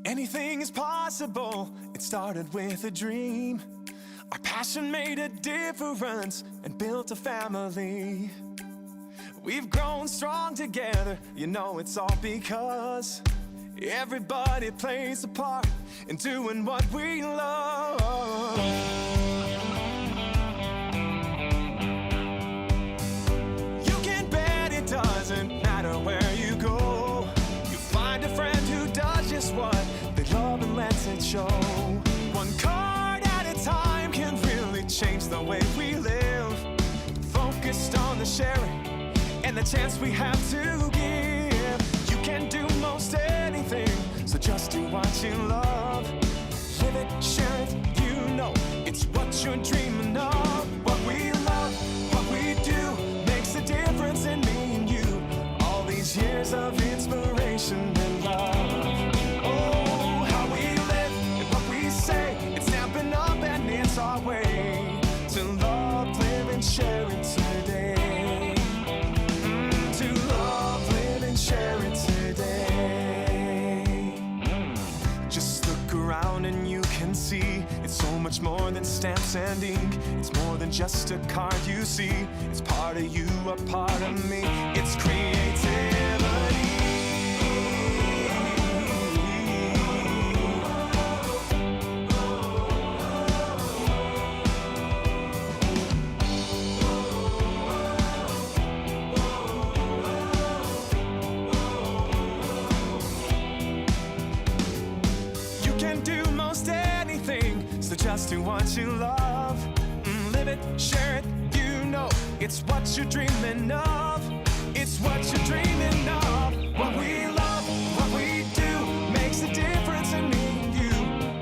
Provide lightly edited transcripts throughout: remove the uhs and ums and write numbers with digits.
Anything is possible, it started with a dream. Our passion made a difference and built a family. We've grown strong together, you know it's all because everybody plays a part in doing what we love. You can bet it doesn't matter where you go. You find a friend who does just what they love and lets it show. One card at a time can really change the way we live. Focused on the sharing and the chance we have to give. You can do most anything, so just do what you love. Live it, share it, you know it's what you're dreaming of. What we love, what we do, makes a difference in me and you. All these years of inspiration and love. Oh, how we live and what we say, it's snapping up and it's our way to love, live and share it today. Share it today. Just look around and you can see it's so much more than stamps and ink. It's more than just a card you see. It's part of you, a part of me. It's creativity. So just do what you love. Live it, share it, you know it's what you're dreaming of. It's what you're dreaming of. What we love, what we do, makes a difference in me and you.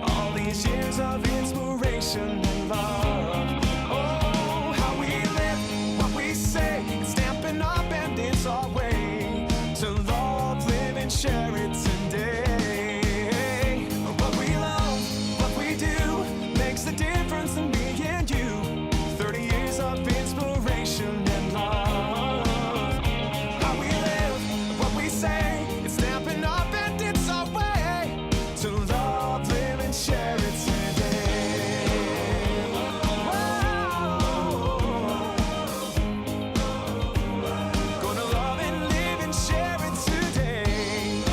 All these years of inspiration and love. Oh, how we live, what we say, it's stamping up and it's our way to love, live and share it today. The difference in me and you. 30 years of inspiration and love. How we live, what we say, it's stamping up and it's our way to love, live and share it today. Whoa. Gonna love and live and share it today.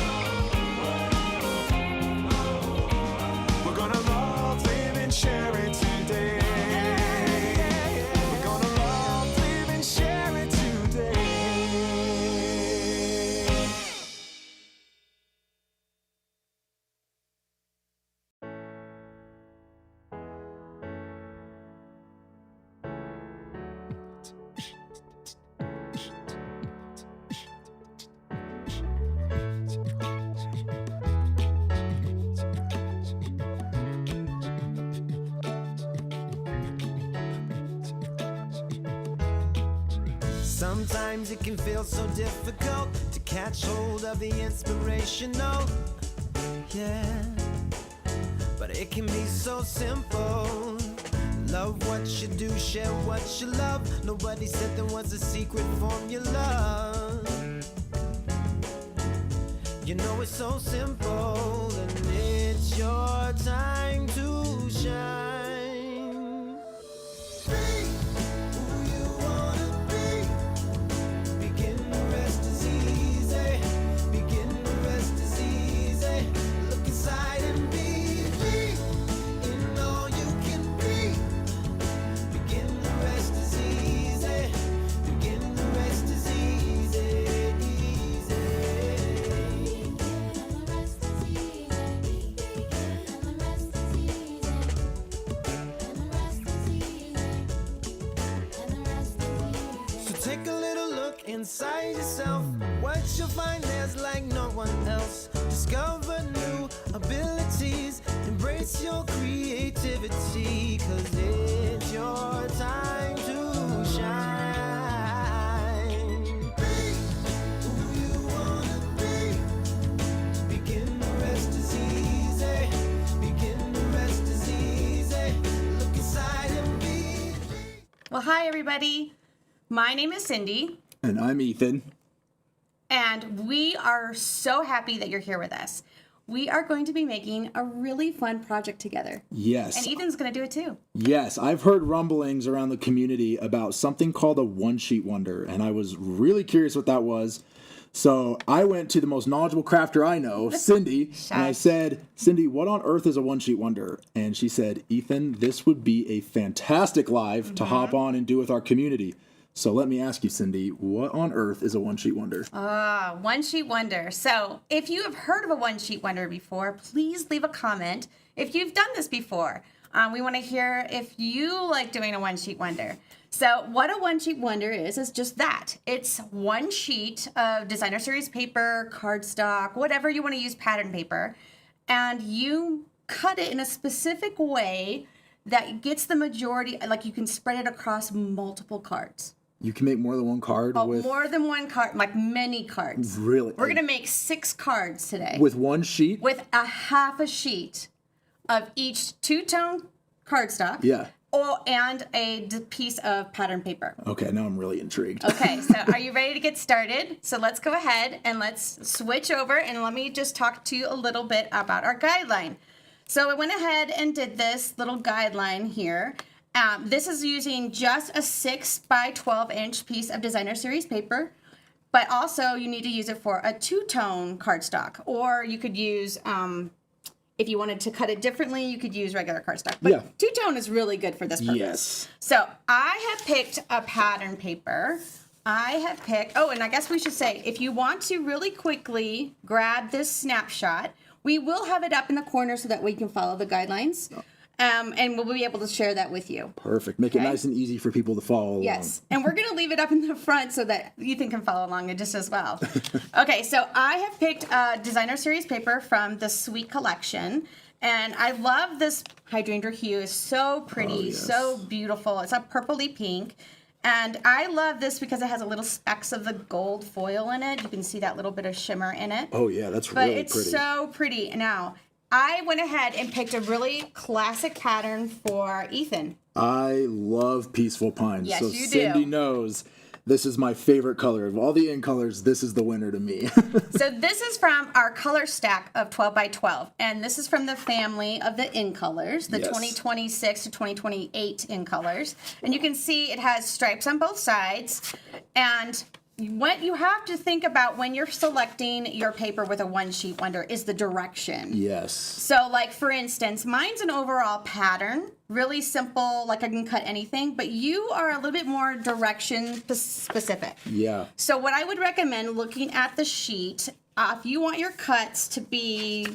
We're gonna love, live and share it today. We're gonna love, live and share it today. Sometimes it can feel so difficult to catch hold of the inspirational, yeah. But it can be so simple. Love what you do, share what you love. Nobody said there was a secret formula. You know it's so simple, and it's your time to shine. Take a little look inside yourself. What you'll find there's like no one else. Discover new abilities. Embrace your creativity. 'Cause it's your time to shine. Be who you wanna be. Begin, the rest is easy. Begin, the rest is easy. Look inside and be. Well, hi everybody. My name is Cindy. And I'm Ethan. And we are so happy that you're here with us. we are going to be making a really fun project together. Yes. And Ethan's going to do it too. Yes, I've heard rumblings around the community about something called a one-sheet wonder, and I was really curious what that was. So I went to the most knowledgeable crafter I know, Cindy, and I said, Cindy, what on earth is a one-sheet wonder? And she said, Ethan, this would be a fantastic live to hop on and do with our community. So let me ask you, Cindy, what on earth is a one-sheet wonder? One-sheet wonder. So if you have heard of a one-sheet wonder before, please leave a comment if you've done this before. We want to hear if you like doing a one-sheet wonder. So what a one-sheet wonder is just that. It's one sheet of designer series paper, cardstock, whatever you want to use, pattern paper, and you cut it in a specific way that gets the majority, like you can spread it across multiple cards. You can make more than one card with... more than one card, like many cards. Really? We're going to make 6 cards today. With one sheet? With a half a sheet of each two-tone cardstock. Yeah. And a piece of pattern paper. Okay, now I'm really intrigued. Okay, so are you ready to get started? So let's go ahead and let's switch over and let me just talk to you a little bit about our guideline. So I went ahead and did this little guideline here. This is using just a 6 by 12 inch piece of designer series paper, but also you need to use it for a two-tone cardstock, or you could use, if you wanted to cut it differently, you could use regular cardstock. But two-tone is really good for this purpose. Yes. So I have picked a pattern paper. And I guess we should say, if you want to really quickly grab this snapshot, we will have it up in the corner so that we can follow the guidelines. And we'll be able to share that with you. Perfect. Make it nice and easy for people to follow along. Yes. And we're going to leave it up in the front so that Ethan can follow along just as well. Okay, so I have picked a designer series paper from the Sweet Collection. And I love this hydrangea hue. It's so pretty, so beautiful. It's a purpley pink. And I love this because it has a little specks of the gold foil in it. You can see that little bit of shimmer in it. Oh, yeah, that's really pretty. But it's so pretty. Now, I went ahead and picked a really classic pattern for Ethan. I love Peaceful Pines. Yes, so you do. Cindy knows this is my favorite color. Of all the in colors, this is the winner to me. So this is from our color stack of 12 by 12. And this is from the family of the in colors, the 2026 to 2028 in colors. And you can see it has stripes on both sides. And what you have to think about when you're selecting your paper with a one-sheet wonder is the direction. Yes. So, like, for instance, mine's an overall pattern, really simple, like I can cut anything, but you are a little bit more direction specific. Yeah. So what I would recommend looking at the sheet, if you want your cuts to be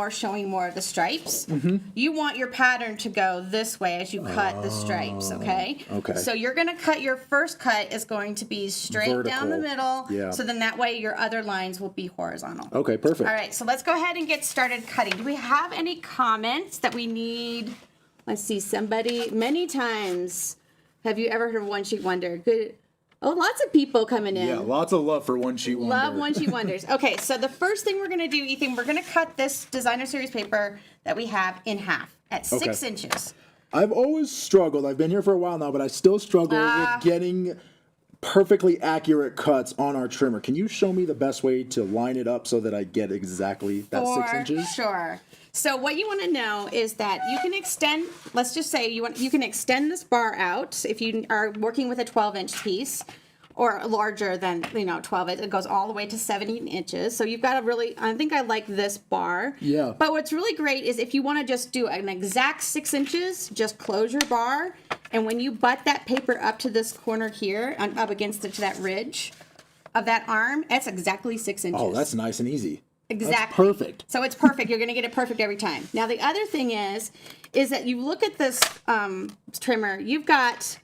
showing more of the stripes, you want your pattern to go this way as you cut the stripes, okay? Okay. So you're going to cut, your first cut is going to be straight down the middle. Yeah. So then that way your other lines will be horizontal. Okay, perfect. All right, so let's go ahead and get started cutting. Do we have any comments that we need? Let's see, somebody, many times, have you ever heard of One Sheet Wonder? Good. Oh, lots of people coming in. Yeah, lots of love for one sheet wonder. Love one-sheet wonders. Okay, so the first thing we're going to do, Ethan, we're going to cut this designer series paper that we have in half at 6 inches. I've always struggled. I've been here for a while now, but I still struggle with getting perfectly accurate cuts on our trimmer. Can you show me the best way to line it up so that I get exactly that 6 inches? Sure. So what you want to know is that you can extend, let's just say you can extend this bar out if you are working with a 12-inch piece or larger than, 12. It goes all the way to 17 inches. So you've got I think I like this bar. Yeah. But what's really great is if you want to just do an exact 6 inches, just close your bar. And when you butt that paper up to this corner here, up against to that ridge of that arm, that's exactly 6 inches. Oh, that's nice and easy. Exactly. That's perfect. So it's perfect. You're going to get it perfect every time. Now, the other thing is that you look at this trimmer, you've got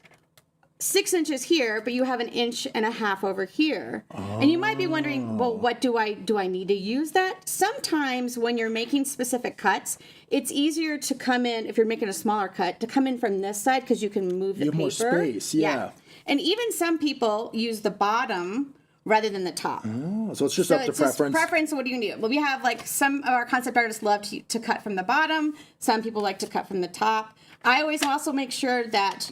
6 inches here, but you have 1.5 inches over here. Oh. And you might be wondering, well, what do I need to use that? Sometimes when you're making specific cuts, it's easier to come in, if you're making a smaller cut, to come in from this side because you can move the paper. You have more space, yeah. And even some people use the bottom rather than the top. Oh, so it's just up to preference. Preference, what do you need? Well, we have some of our concept artists love to cut from the bottom. Some people like to cut from the top. I always also make sure that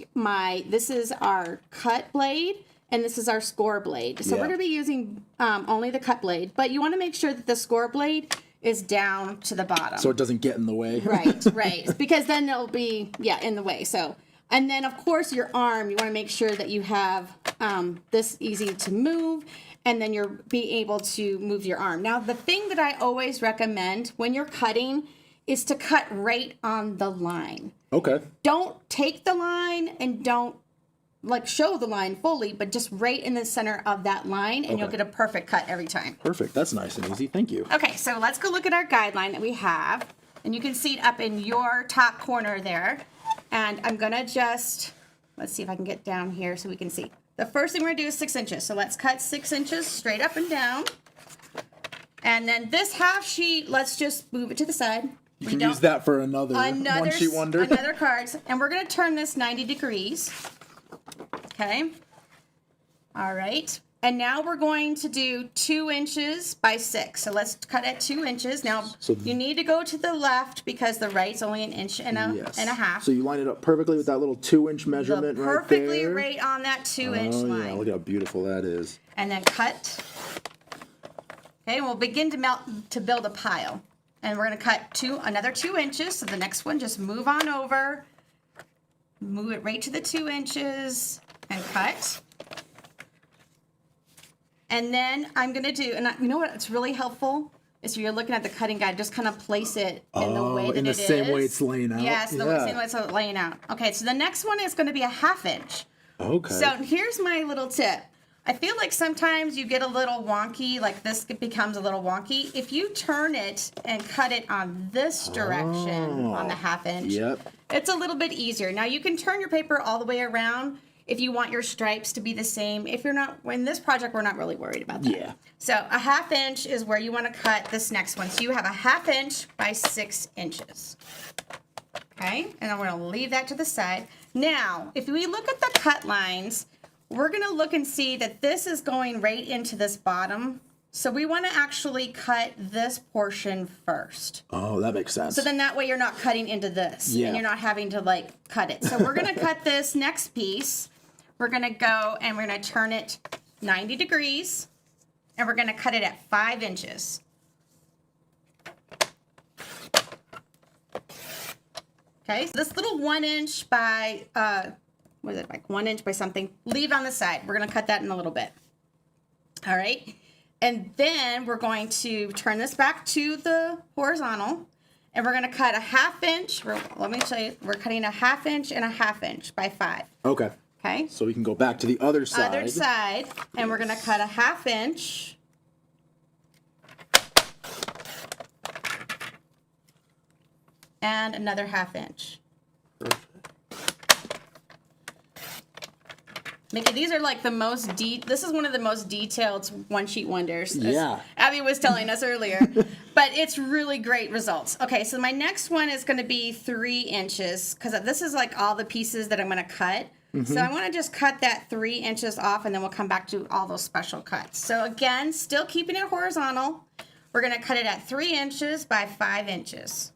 this is our cut blade and this is our score blade. So we're going to be using only the cut blade, but you want to make sure that the score blade is down to the bottom. So it doesn't get in the way. Right. Because then it'll be, in the way. So, and then of course your arm, you want to make sure that you have this easy to move, and then you're be able to move your arm. Now, the thing that I always recommend when you're cutting is to cut right on the line. Okay. Don't take the line and don't show the line fully, but just right in the center of that line, and you'll get a perfect cut every time. Perfect. That's nice and easy. Thank you. Okay, so let's go look at our guideline that we have, and you can see it up in your top corner there. And I'm gonna just, let's see if I can get down here so we can see. The first thing we're gonna do is 6 inches. So let's cut 6 inches straight up and down. And then this half sheet, let's just move it to the side. You can use that for another one sheet wonder. Another cards. And we're going to turn this 90 degrees. Okay. All right. And now we're going to do 2 inches by 6. So let's cut at 2 inches. Now, you need to go to the left because the right's only an inch and a half. So you line it up perfectly with that little 2-inch measurement right there. Perfectly right on that 2-inch line. Yeah, look how beautiful that is. And then cut. Okay, and we'll begin to build a pile. And we're going to cut another 2 inches. So the next one, just move on over. Move it right to the 2 inches and cut. And then I'm going to do, and you know what, it's really helpful is if you're looking at the cutting guide, just kind of place it in the way that in the same way it's laying out. Yes, the same way it's laying out. Okay, so the next one is going to be a 1/2 inch. Okay. So here's my little tip. I feel like sometimes you get a little wonky, like this becomes a little wonky. If you turn it and cut it on this direction, on the 1/2 inch, it's a little bit easier. Now you can turn your paper all the way around if you want your stripes to be the same. If you're not, in this project, we're not really worried about that. Yeah. So a 1/2 inch is where you want to cut this next one. So you have a 1/2 inch by 6 inches. Okay, and I'm going to leave that to the side. Now, if we look at the cut lines, we're going to look and see that this is going right into this bottom. So we want to actually cut this portion first. Oh, that makes sense. So then that way you're not cutting into this. And you're not having to cut it. So we're going to cut this next piece. We're going to go and we're going to turn it 90 degrees. And we're going to cut it at 5 inches. Okay, so this little 1 inch by, what is it, like 1 inch by something, leave on the side. We're going to cut that in a little bit. All right, and then we're going to turn this back to the horizontal, and we're going to cut a 1/2 inch. Let me show you. We're cutting a 1/2 inch and a 1/2 inch by 5. Okay. Okay. So we can go back to the other side. Other side, and we're going to cut a 1/2 inch. And another 1/2 inch. Mickey, these are like the most this is one of the most detailed one sheet wonders. Yeah. Abby was telling us earlier. But it's really great results. Okay, so my next one is going to be 3 inches because this is like all the pieces that I'm going to cut. So I want to just cut that 3 inches off, and then we'll come back to all those special cuts. So again, still keeping it horizontal. We're going to cut it at 3 inches by 5 inches.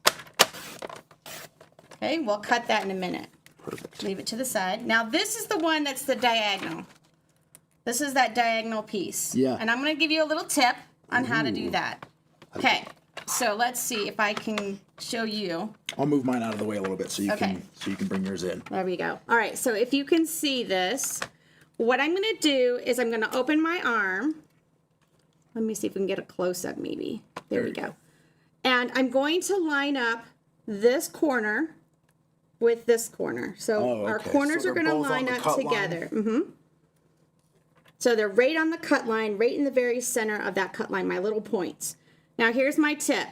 Okay, we'll cut that in a minute. Perfect. Leave it to the side. Now this is the one that's the diagonal. This is that diagonal piece. Yeah. And I'm going to give you a little tip on how to do that. Okay, so let's see if I can show you. I'll move mine out of the way a little bit so you can bring yours in. There we go. All right, so if you can see this, what I'm going to do is I'm going to open my arm. Let me see if we can get a close-up maybe. There we go. And I'm going to line up this corner with this corner. So our corners are going to line up together. So they're right on the cut line, right in the very center of that cut line, my little points. Now here's my tip.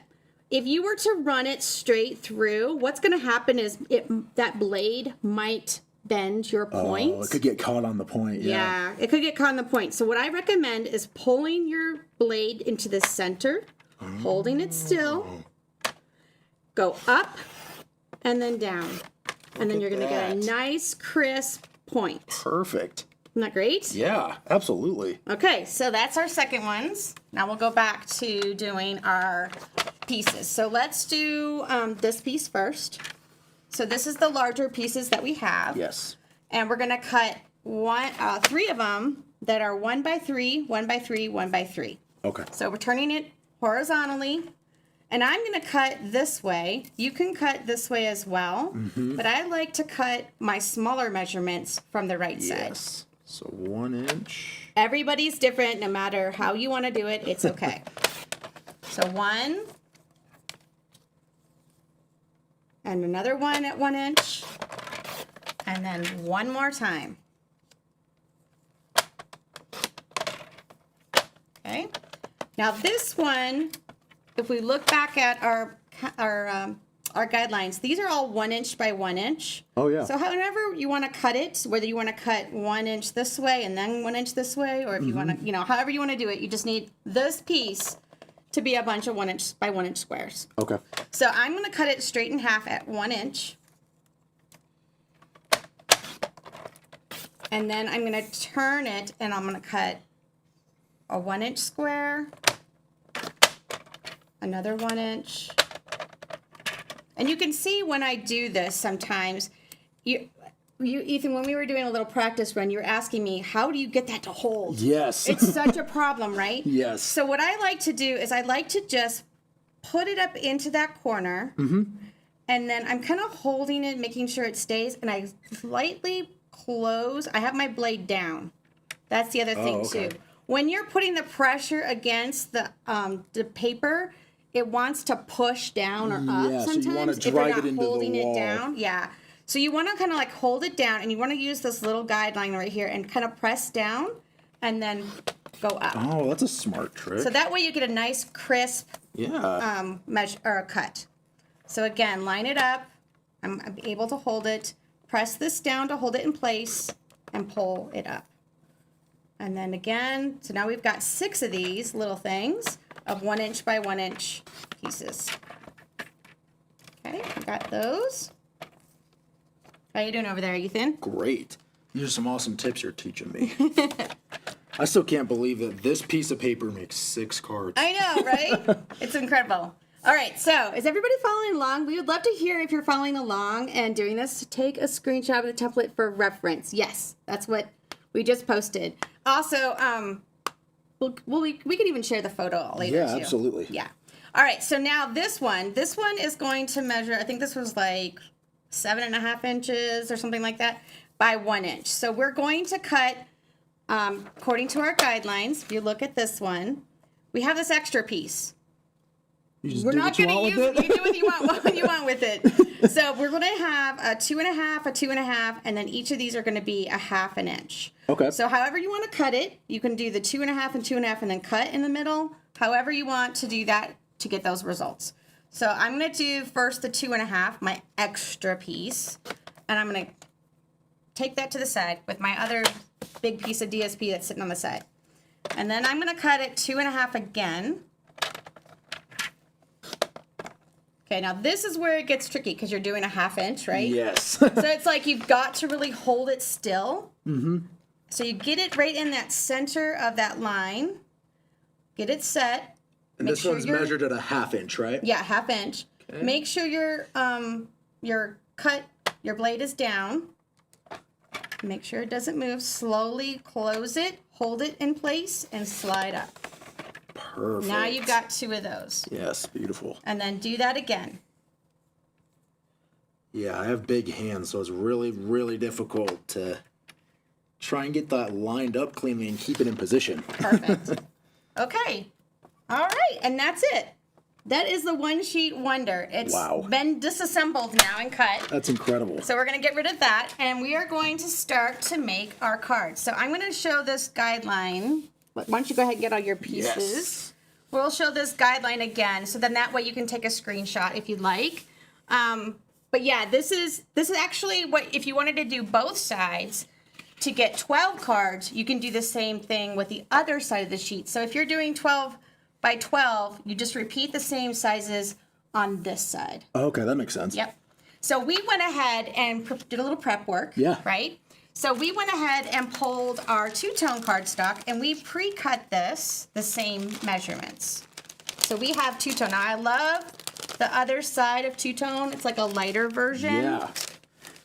If you were to run it straight through, what's going to happen is that blade might bend your point. Oh, it could get caught on the point. Yeah, it could get caught on the point. So what I recommend is pulling your blade into the center, holding it still, go up, and then down. And then you're going to get a nice, crisp point. Perfect. Isn't that great? Yeah, absolutely. Okay, so that's our second ones. Now we'll go back to doing our pieces. So let's do this piece first. So this is the larger pieces that we have. Yes. And we're going to cut 3 of them that are 1 by 3, 1 by 3, 1 by 3. Okay. So we're turning it horizontally, And I'm going to cut this way. You can cut this way as well, but I like to cut my smaller measurements from the right side. Yes. So 1 inch. Everybody's different, no matter how you want to do it, it's okay. So 1, and another one at 1 inch, and then one more time. Okay. Now this one, if we look back at our guidelines, these are all 1 inch by 1 inch. Oh, yeah. So however you want to cut it, whether you want to cut 1 inch this way and then 1 inch this way, or if you want to, however you want to do it, you just need this piece to be a bunch of 1 inch by 1 inch squares. Okay. So I'm going to cut it straight in half at 1 inch. And then I'm going to turn it and I'm going to cut a 1 inch square, another 1 inch. And you can see when I do this sometimes, you Ethan, when we were doing a little practice run, you were asking me, how do you get that to hold? Yes. It's such a problem, right? Yes. So what I like to do is I like to just put it up into that corner, and then I'm kind of holding it, making sure it stays, and I slightly close. I have my blade down. That's the other thing okay. too. When you're putting the pressure against the paper, it wants to push down or up Yeah, so sometimes you wanna if you're drag not it into the holding it wall. down. Yeah. So you want to kind of like hold it down, and you want to use this little guideline right here and kind of press down and then go up. Oh, that's a smart trick. So that way you get a nice crisp yeah. measure or a cut. So again, line it up. I'm able to hold it. Press this down to hold it in place and pull it up. And then again, so now we've got 6 of these little things of 1 inch by 1 inch pieces. Okay, we got those. How you doing over there, Ethan? Great. These are some awesome tips you're teaching me. I still can't believe that this piece of paper makes 6 cards. I know, right? It's incredible. All right, so is everybody following along? We would love to hear if you're following along and doing this. Take a screenshot of the template for reference. Yes, that's what we just posted. Also, we could even share the photo later Yeah, too. absolutely. Yeah. All right, so now this one is going to measure, I think this was like 7.5 inches or something like that by 1 inch. So we're going to cut, according to our guidelines, if you look at this one, we have this extra piece. You just We're do not what you going to want use with it. it? You do what you want with it. So we're going to have a 2.5, a 2.5, and then each of these are going to be a 1/2 inch. Okay. So however you want to cut it, you can do the 2.5 and 2.5 and then cut in the middle. However you want to do that to get those results. So I'm going to do first the 2.5, my extra piece, and I'm going to take that to the side with my other big piece of DSP that's sitting on the side. And then I'm going to cut it 2.5 again. Okay, now this is where it gets tricky because you're doing a 1/2 inch, right? Yes. So it's like you've got to really hold it still. Mm-hmm. So you get it right in that center of that line. Get it set. And this one's measured at a 1/2 inch, right? Yeah, 1/2 inch. Okay. Make sure your blade is down. Make sure it doesn't move. Slowly close it, hold it in place, and slide up. Perfect. Now you've got 2 of those. Yes, beautiful. And then do that again. Yeah, I have big hands, so it's really, really difficult to try and get that lined up cleanly and keep it in position. Perfect. Okay. All right, and that's it. That is the one sheet wonder. It's Wow. been disassembled now and cut. That's incredible. So we're going to get rid of that, and we are going to start to make our cards. So I'm going to show this guideline. Why don't you go ahead and get all your pieces? Yes. We'll show this guideline again, so then that way you can take a screenshot if you'd like. But yeah, this is actually what, if you wanted to do both sides, to get 12 cards, you can do the same thing with the other side of the sheet. So if you're doing 12 by 12, you just repeat the same sizes on this side. Okay, that makes sense. Yep. So we went ahead and did a little prep work. Yeah. Right? So we went ahead and pulled our two-tone cardstock, and we pre-cut this the same measurements. So we have two-tone. Now I love the other side of two-tone. It's like a lighter version. Yeah.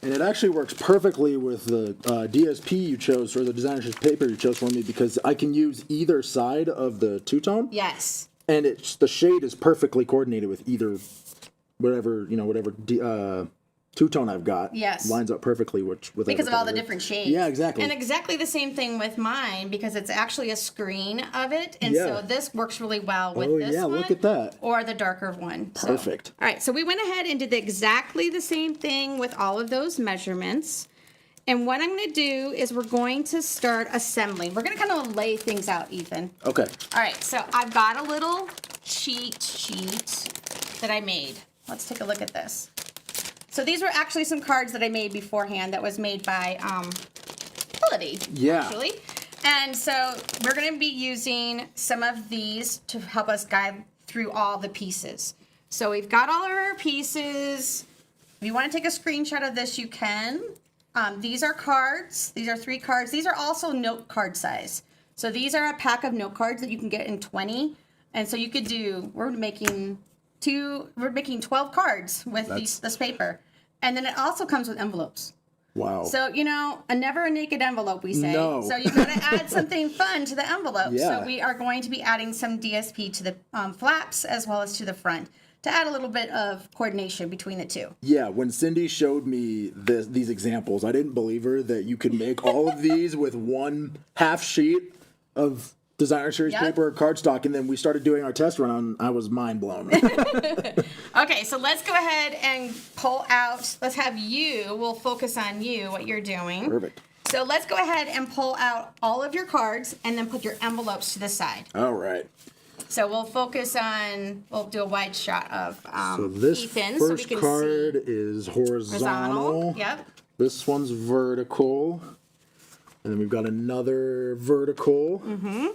And it actually works perfectly with the DSP you chose, or the designer's paper you chose for me, because I can use either side of the two-tone. Yes. And the shade is perfectly coordinated with either whatever two-tone I've got. Yes. Lines up perfectly with because of all the different shades. Yeah, exactly. And exactly the same thing with mine because it's actually a screen of it. And so this works really well with this one. Look at that. Or the darker one. Perfect. So, all right, so we went ahead and did exactly the same thing with all of those measurements. And what I'm going to do is we're going to start assembling. We're going to kind of lay things out, Ethan. Okay. All right, so I've got a little cheat sheet that I made. Let's take a look at this. So these were actually some cards that I made beforehand that was made by Holiday, actually. And so we're going to be using some of these to help us guide through all the pieces. So we've got all of our pieces. If you want to take a screenshot of this, you can. These are cards. These are 3 cards. These are also note card size. So these are a pack of note cards that you can get in 20. And so you could do, we're making 12 cards with this paper. And then it also comes with envelopes. Wow. So, a never a naked envelope, we say. No. So you got to add something fun to the envelope. Yeah. So we are going to be adding some DSP to the flaps as well as to the front to add a little bit of coordination between the two. Yeah, when Cindy showed me these examples, I didn't believe her that you could make all of these with one half sheet of designer series paper or cardstock, and then we started doing our test run, and I was mind blown. Okay, so let's go ahead and pull out. We'll focus on you, what you're doing. Perfect. So let's go ahead and pull out all of your cards and then put your envelopes to the side. All right. So we'll do a wide shot of So this Ethan first so we can card see. is horizontal. Yep. This one's vertical. And then we've got another vertical. Mm-hmm.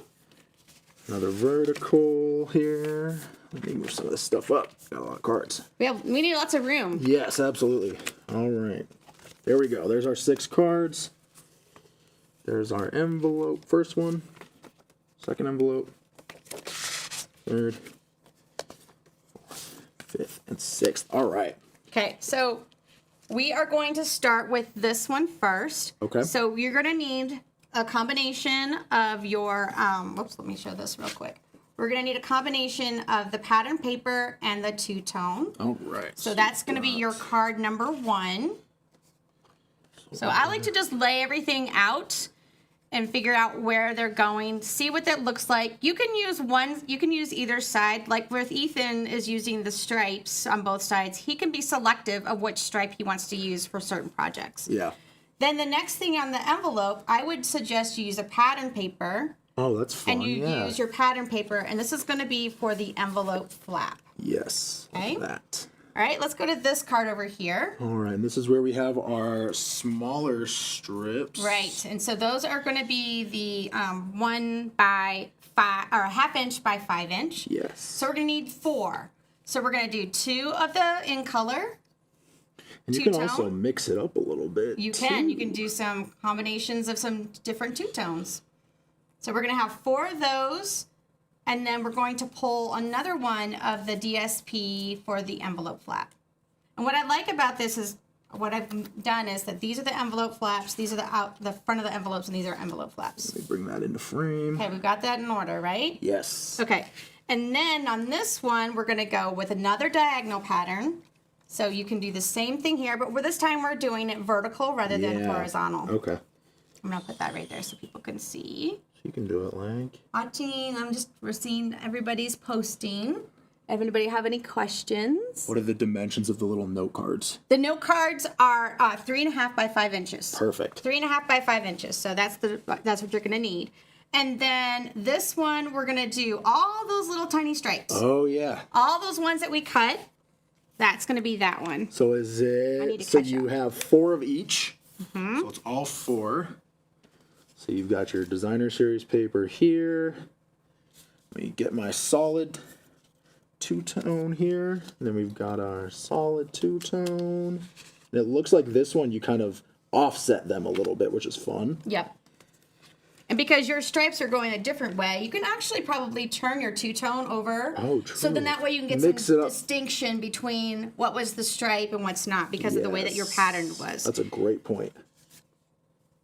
Another vertical here. Let me move some of this stuff up. Got a lot of cards. We need lots of room. Yes, absolutely. All right. There we go. There's our 6 cards. There's our envelope. First one. Second envelope. Third. Fourth. Fifth. And sixth. All right. Okay, so we are going to start with this one first. Okay. So you're going to need a combination of your, let me show this real quick. We're going to need a combination of the pattern paper and the two-tone. All right. So that's going to be your card number 1. So I like to just lay everything out and figure out where they're going, see what that looks like. You can use either side. Like with Ethan is using the stripes on both sides. He can be selective of which stripe he wants to use for certain projects. Yeah. Then the next thing on the envelope, I would suggest you use a pattern paper. Oh, that's fun. And you use your pattern paper, and this is going to be for the envelope flap. Yes. Okay. That. All right, let's go to this card over here. All right, and this is where we have our smaller strips. Right, and so those are going to be the 1 by 5 or a 1/2 inch by 5 inch. Yes. So we're going to need 4. So we're going to do 2 of the in color. And you can two-tone. also mix it up a little bit. You can. You can do some combinations of some different two-tones. So we're going to have 4 of those, and then we're going to pull another one of the DSP for the envelope flap. And what I like about this is, what I've done is that these are the envelope flaps, these are the front of the envelopes, and these are envelope flaps. Let me bring that into frame. Okay, we've got that in order, right? Yes. Okay, and then on this one, we're going to go with another diagonal pattern. So you can do the same thing here, but this time we're doing it vertical rather than horizontal. Okay. I'm going to put that right there so people can see. You can do it like. Watching, we're seeing everybody's posting. If anybody have any questions? What are the dimensions of the little note cards? The note cards are 3.5 by 5 inches. Perfect. 3.5 by 5 inches. So that's what you're going to need. And then this one, we're going to do all those little tiny stripes. Oh, yeah. All those ones that we cut. That's going to be that one. So is it, so you have 4 of each. Mm-hmm. So it's all 4. So you've got your designer series paper here. Let me get my solid two-tone here. And then we've got our solid two-tone. And it looks like this one you kind of offset them a little bit, which is fun. Yep. And because your stripes are going a different way, you can actually probably turn your two-tone over. Oh, true. So then that way you can get some distinction between what was the stripe and what's not because of the way that your pattern was. That's a great point.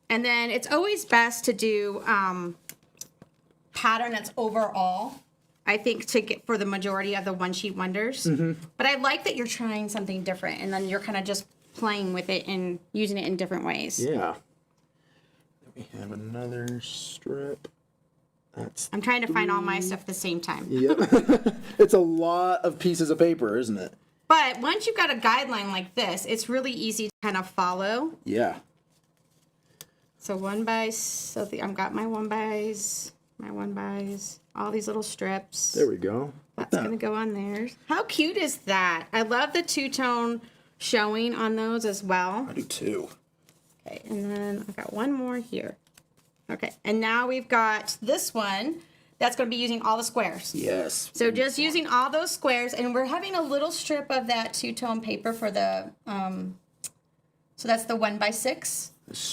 And then it's always best to do pattern that's overall I think, to get for the majority of the one sheet wonders. But I like that you're trying something different, and then you're kind of just playing with it and using it in different ways. Yeah. We have another strip. I'm trying to find all my stuff at the same time. Yep. It's a lot of pieces of paper, isn't it? But once you've got a guideline like this, it's really easy to kind of follow. Yeah. So I've got my one bys, all these little strips. There we go. That's going to go on there. How cute is that? I love the two-tone showing on those as well. I do too. Okay, and then I've got one more here. Okay, and now we've got this one that's going to be using all the squares. Yes. So just using all those squares, and we're having a little strip of that two-tone paper for the, so that's the 1x6.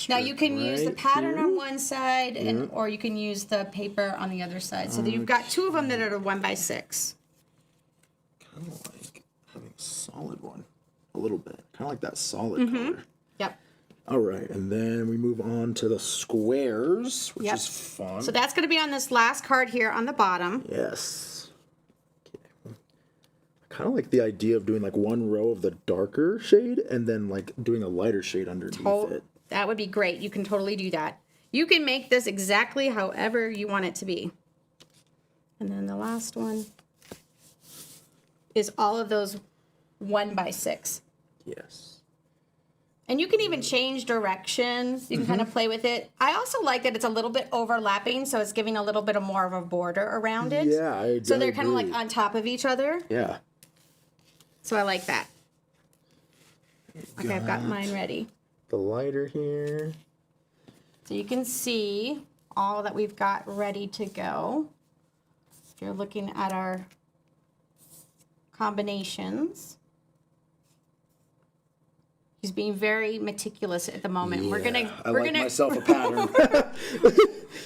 Now you can use the pattern on one side, and or you can use the paper on the other side. So you've got two of them that are the 1x6. Kind of like having a solid one, a little bit. Kind of like that solid color. Yep. All right, and then we move on to the squares, which Yep. is fun. So that's going to be on this last card here on the bottom. Yes. Okay. I kind of like the idea of doing like one row of the darker shade and then like doing a lighter shade underneath it. That would be great. You can totally do that. You can make this exactly however you want it to be. And then the last one is all of those 1x6. Yes. And you can even change direction. You can kind of play with it. I also like that it's a little bit overlapping, so it's giving a little bit of more of a border around it. Yeah, So they're kind of agree. like on top of each other. Yeah. So I like that. Okay, I've got mine ready. The lighter here. So you can see all that we've got ready to go. If you're looking at our combinations. He's being very meticulous at the moment. Yeah, we're gonna myself a pattern.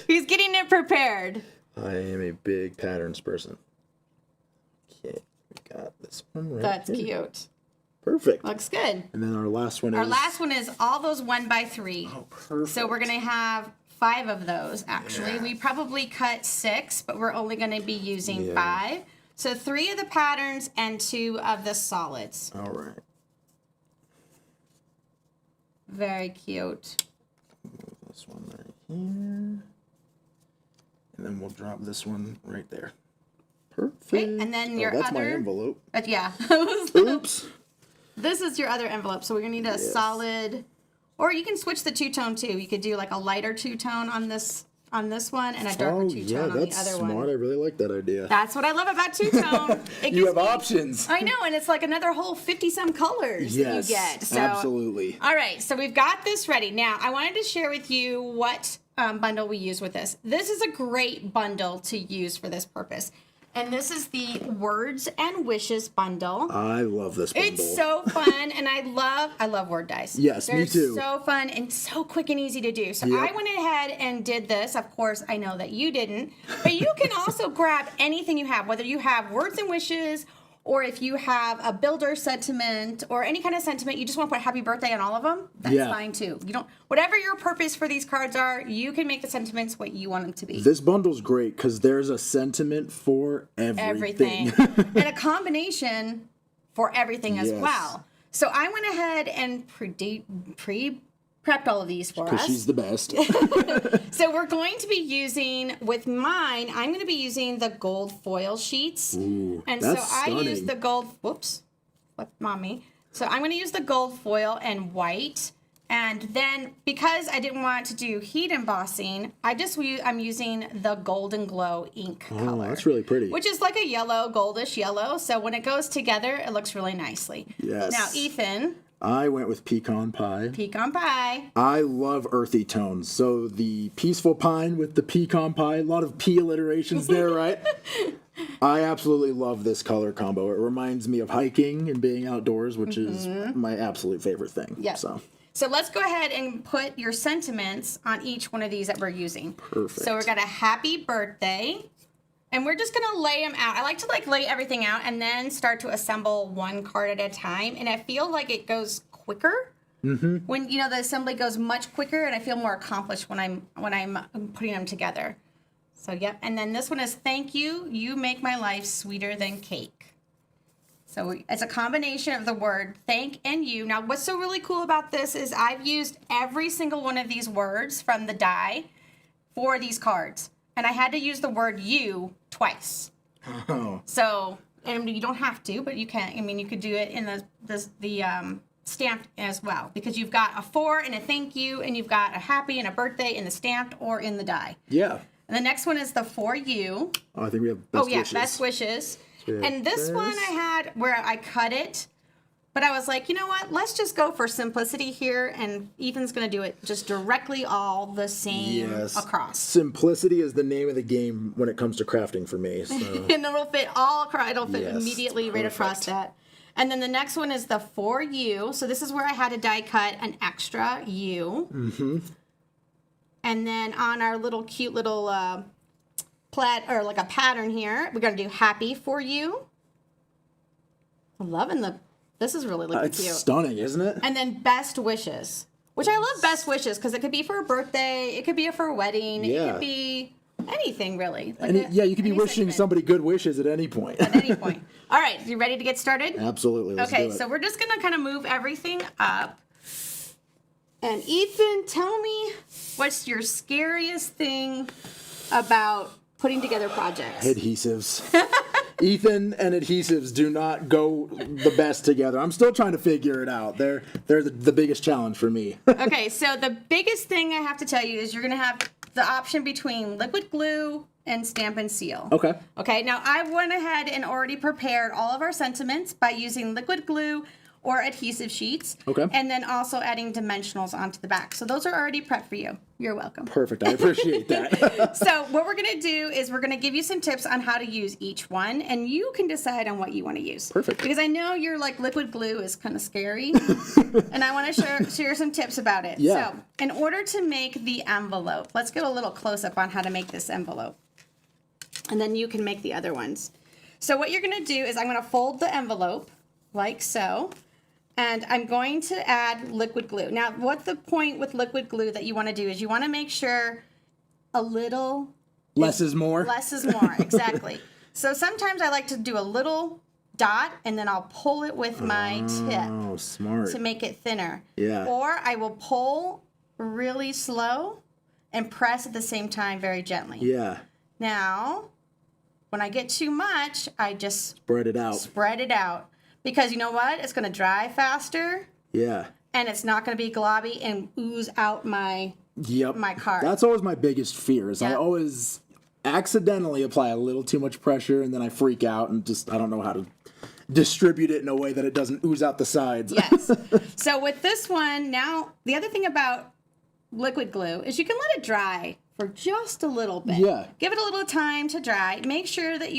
He's getting it prepared. I am a big patterns person. Okay, we got this one right That's here. cute. Perfect. Looks good. And then our last one Our is... last one is all those 1x3. Oh, perfect. So we're gonna have 5 of those actually. Yeah. We probably cut 6, but we're only gonna be using Yeah. 5. So 3 of the patterns and 2 of the solids. All right. Very cute. Move this one right here. And then we'll drop this one right there. Perfect. Okay, and then your that's my other- envelope. Yeah. Oops. This is your other envelope. So we're gonna need a solid, or you can switch the two-tone too. You could do like a lighter two-tone on this one and a darker Oh, two-tone yeah, on the that's other smart. one. I really like that idea. That's what I love about two-tone. It You gives have me- options. I know, and it's like another whole 50-some colors that Yes, you get. So, absolutely. All right, so we've got this ready. Now, I wanted to share with you what bundle we use with this. This is a great bundle to use for this purpose. And this is the Words and Wishes bundle. I love this bundle. It's so fun, and I love word dice. Yes, They're me too. so fun and so quick and easy to do. So Yep. I went ahead and did this. Of course, I know that you didn't, but you can also grab anything you have, whether you have words and wishes, or if you have a builder sentiment or any kind of sentiment, you just want to put happy birthday on all of them. That's Yeah. fine too. You don't, whatever your purpose for these cards are, you can make the sentiments what you want them to be. This bundle's great because there's a sentiment for everything. And a combination for everything as Yes. well. So I went ahead and pre-prepped all of these for Because us. she's the best. So we're going to be using, with mine, I'm going to be using the gold foil sheets. Ooh, and that's so I use stunning. the gold, whoops, what, mommy. So I'm going to use the gold foil and white. And then because I didn't want to do heat embossing, I'm using the Golden Glow ink color. Oh, that's really pretty. Which is like a yellow, goldish yellow. So when it goes together, it looks really nicely. Yes. Now, Ethan, I went with pecan pie. pecan pie. I love earthy tones. So the peaceful pine with the pecan pie, a lot of P alliterations there, right? I absolutely love this color combo. It reminds me of hiking and being outdoors, which is my absolute favorite thing. Yep. So let's go ahead and put your sentiments on each one of these that we're using. Perfect. So we've got a happy birthday. And we're just gonna lay them out. I like to lay everything out and then start to assemble one card at a time. And I feel like it goes quicker. When the assembly goes much quicker, and I feel more accomplished when I'm putting them together. So, yep. And then this one is thank you. You make my life sweeter than cake. So it's a combination of the word thank and you. Now, what's so really cool about this is I've used every single one of these words from the die for these cards. And I had to use the word you twice. Oh. So, and you don't have to, but you can. I mean, you could do it in the stamped as well, because you've got a for and a thank you, and you've got a happy and a birthday in the stamped or in the die. Yeah. And the next one is the for you. Oh, I think we have best wishes. Best wishes. Yeah, And this one I had where I cut it, but I was like, you know what? Let's just go for simplicity here, and Ethan's going to do it just directly all the same across. Simplicity is the name of the game when it comes to crafting for me. So. And it'll fit all across. It'll fit immediately right across perfect. that. And then the next one is the for you. So this is where I had to die cut an extra U. Mm-hmm. And then on our little cute little plaid, or like a pattern here, we're going to do happy for you. I'm loving this is really looking It's cute. stunning, isn't it? And then best wishes, which I love best wishes because it could be for a birthday, it could be for a wedding, it could be anything really. Like you could be wishing sentiment. somebody good wishes at any point. At any point. All right, you ready to get started? Absolutely. Let's do it. So we're just going to kind of move everything up. And Ethan, tell me what's your scariest thing about putting together projects? Adhesives. Ethan and adhesives do not go the best together. I'm still trying to figure it out. They're the biggest challenge for me. Okay, so the biggest thing I have to tell you is you're going to have the option between liquid glue and stamp and seal. Okay. Okay, now I went ahead and already prepared all of our sentiments by using liquid glue or adhesive sheets. Okay. And then also adding dimensionals onto the back. So those are already prepped for you. You're welcome. Perfect. I appreciate that. So what we're going to do is we're going to give you some tips on how to use each one, and you can decide on what you want to use. Perfect. Because I know you're like liquid glue is kind of scary, and I want to share some tips about it. Yeah. So in order to make the envelope, let's get a little close up on how to make this envelope, and then you can make the other ones. So what you're going to do is I'm going to fold the envelope like so. And I'm going to add liquid glue. Now, what's the point with liquid glue that you want to do is you want to make sure a little... Less is more. Less is more, exactly. So sometimes I like to do a little dot, and then I'll pull it with my tip. Oh, smart. To make it thinner. Yeah. Or I will pull really slow and press at the same time very gently. Yeah. Now, when I get too much, I just... Spread it out. Spread it out. Because you know what? It's going to dry faster. Yeah. And it's not going to be globby and ooze out my card. That's always my biggest fear is I Yep. always accidentally apply a little too much pressure and then I freak out and just I don't know how to distribute it in a way that it doesn't ooze out the sides. Yes. So with this one, now the other thing about liquid glue is you can let it dry for just a little bit. Yeah. Give it a little time to dry. Make sure that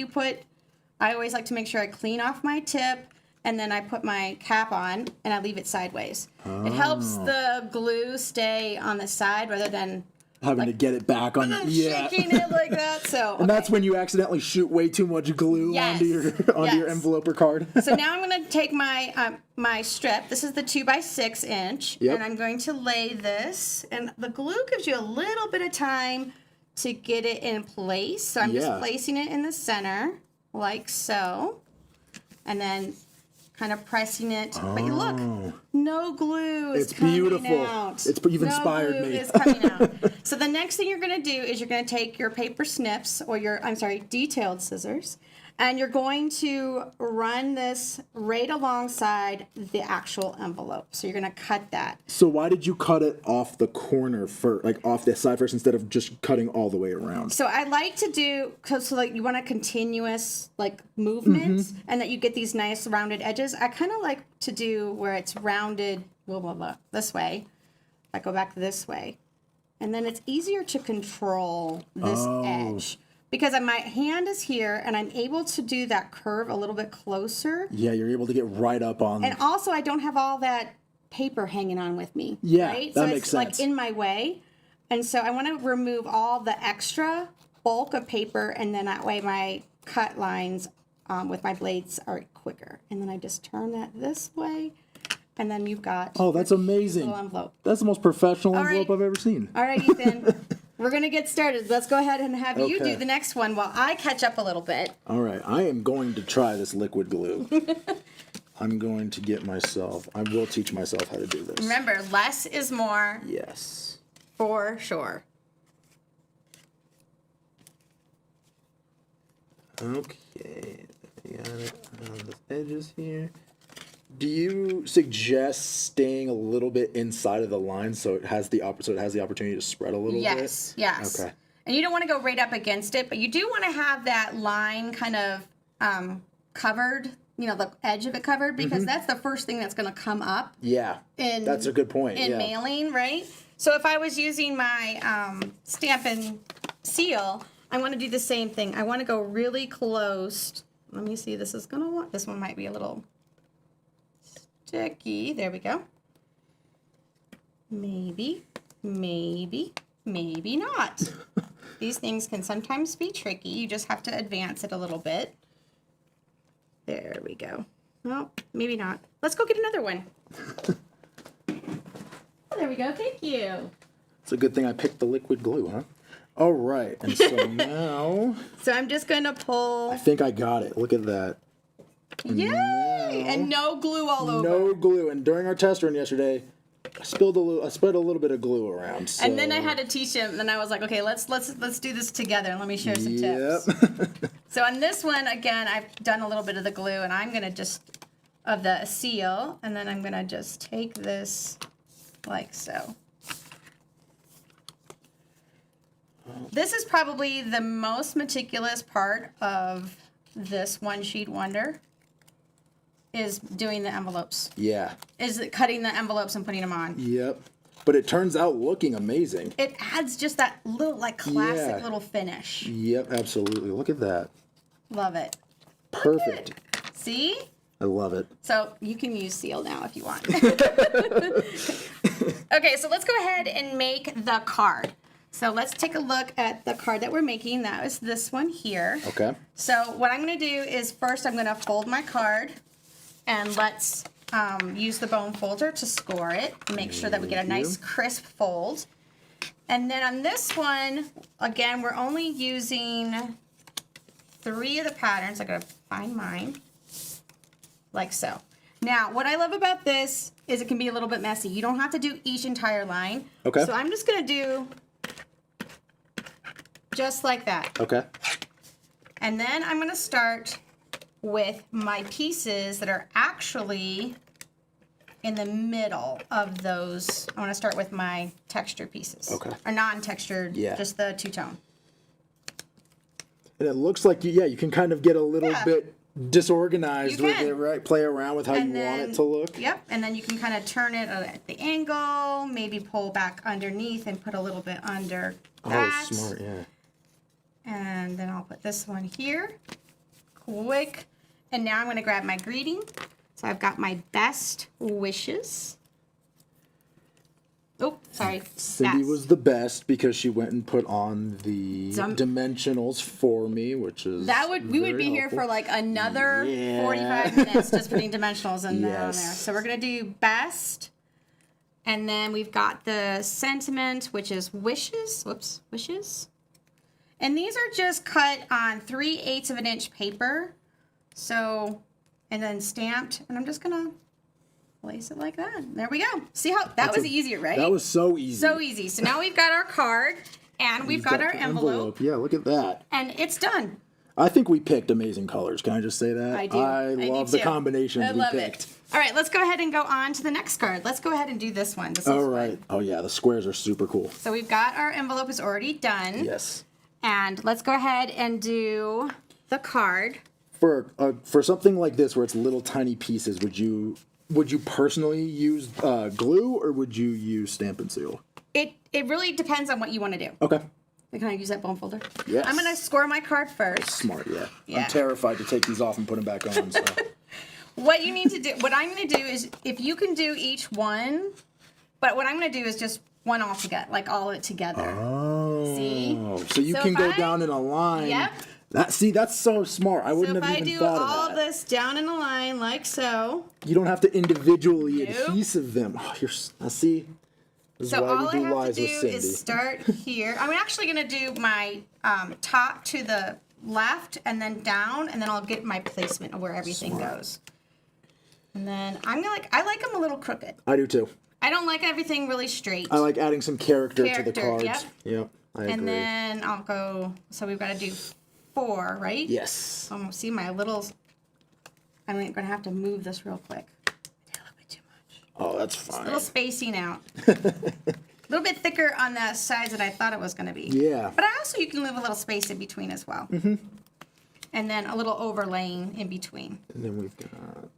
I always like to make sure I clean off my tip. And then I put my cap on, and I leave it sideways. Oh. It helps the glue stay on the side rather than having to get it back on. Shaking it like that. So, and that's when you accidentally shoot way too much glue onto your envelope or card. So now I'm going to take my my strip. This is the 2x6 inch, and I'm going to lay this. And the glue gives you a little bit of time to get it in place. So I'm just placing it in the center like so, and then kind of pressing it, but you look, no glue is coming out. You've inspired me. No glue is coming out. So the next thing you're going to do is you're going to take your paper snips or detailed scissors, and you're going to run this right alongside the actual envelope. So you're going to cut that. So why did you cut it off the corner first, like off the side first, instead of just cutting all the way around? So I like to do, because like you want a continuous like movement, and that you get these nice rounded edges. I kind of like to do where it's rounded, this way. I go back this way. And then it's easier to control this edge. Because my hand is here, and I'm able to do that curve a little bit closer. Yeah, you're able to get right up on. And also, I don't have all that paper hanging on with me. Yeah, right? that so makes it's sense. Like in my way. And so I want to remove all the extra bulk of paper, and then that way my cut lines with my blades are quicker. And then I just turn that this way, and then you've got that's amazing. little envelope. That's the most professional envelope I've ever seen. All right, Ethan. We're going to get started. Let's go ahead and have you Okay. do the next one while I catch up a little bit. All right, I am going to try this liquid glue. I'm going to get myself, I will teach myself how to do this. Remember, less is more Yes. for sure. Okay, got it on the edges here. Do you suggest staying a little bit inside of the line so it has the opportunity to spread a little bit? Yes, yes. Okay. And you don't want to go right up against it, but you do want to have that line kind of covered, you know, the edge of it covered, because that's the first thing that's going to come up. Yeah, that's a good point. In yeah. mailing, right? So if I was using my stamp and seal, I want to do the same thing. I want to go really close. Let me see. This one might be a little sticky. There we go. Maybe not. These things can sometimes be tricky. You just have to advance it a little bit. There we go. Well, maybe not. Let's go get another one. Oh, there we go. Thank you. It's a good thing I picked the liquid glue, huh? All right, and so now So I'm just going to pull. I think I got it. Look at that. Yay! And no glue all over. No glue. And during our test run yesterday, I spread a little bit of glue around. So. And then I had to teach him, and I was like, okay, let's do this together, and let me share some tips. Yep. So on this one, again, I've done a little bit of the glue, and I'm gonna of the seal, and then I'm gonna just take this like so. This is probably the most meticulous part of this one sheet wonder, is doing the envelopes. Yeah. Is cutting the envelopes and putting them on. Yep. But it turns out looking amazing. It adds just that little, like, classic Yeah. little finish. Yep, absolutely. Look at that. Love it. Perfect. See? I love it. So you can use seal now if you want. Okay, so let's go ahead and make the card. So let's take a look at the card that we're making. That is this one here. Okay. So what I'm going to do is first I'm going to fold my card, and let's use the bone folder to score it and make sure that we get a nice crisp fold. And then on this one, again, we're only using 3 of the patterns. I gotta find mine, like so. Now, what I love about this is it can be a little bit messy. You don't have to do each entire line. Okay. So I'm just gonna do just like that. Okay. And then I'm gonna start with my pieces that are actually in the middle of those. I want to start with my textured pieces. Okay. Or non-textured, Yeah. just the two-tone. And it looks like, you can kind of get a little Yeah. bit disorganized You with can. it, right? Play around with how you want it to look. Yep, and then you can kind of turn it at the angle, maybe pull back underneath and put a little bit under that. Oh, smart, yeah. And then I'll put this one here. Quick. And now I'm going to grab my greeting. So I've got my best wishes. Oh, sorry. Cindy That's- was the best because she went and put on the Some- dimensionals for me, which is we would very be here helpful. for like another Yeah. 45 minutes just putting dimensionals in there on there. Yes. So we're going to do best. And then we've got the sentiment, which is wishes. Whoops, wishes. And these are just cut on 3/8 of an inch paper. So, and then stamped. And I'm just going to place it like that. There we go. See how, that was easier, right? That was so easy. so easy. So now we've got our card and we've got our the envelope. Yeah, look at that. And it's done. I think we picked amazing colors. Can I just say that? I do. I do love the too. combinations I we love picked. it. All right, let's go ahead and go on to the next card. Let's go ahead and do this one. This is All fun. right. Oh yeah, the squares are super cool. So we've got our envelope is already done. Yes. And let's go ahead and do the card. For something like this where it's little tiny pieces, would you personally use glue or would you use stamp and seal? It really depends on what you want to do. Okay. Can I use that bone folder? Yes. I'm going to score my card first. Smart, yeah. Yeah. I'm terrified to take these off and put them back on. So. What you need to do, what I'm going to do is, if you can do each one, but what I'm going to do is just one all together, like all of it together. Oh. See? So you So can if go I- down in a line. Yep. That's so smart. I So wouldn't if have I even do thought all of that. this down in a line like so, You don't have to individually Nope. adhesive them. Oh, see, This is So why all we I do have to lies do with Cindy. is start here. I'm actually going to do my top to the left and then down, and then I'll get my placement of where everything goes. And then I like them a little crooked. I do too. I don't like everything really straight. I like adding some character to the Character, cards. yep. Yep, I agree. And then I'll go, so we've got to do 4, right? Yes. See my little, I'm going to have to move this real quick. I did a little bit too much. Oh, that's A fine. little spacing out. A little bit thicker on the sides that I thought it was going to be. Yeah. But you can leave a little space in between as well. Mm-hmm. And then a little overlaying in between. And then we've got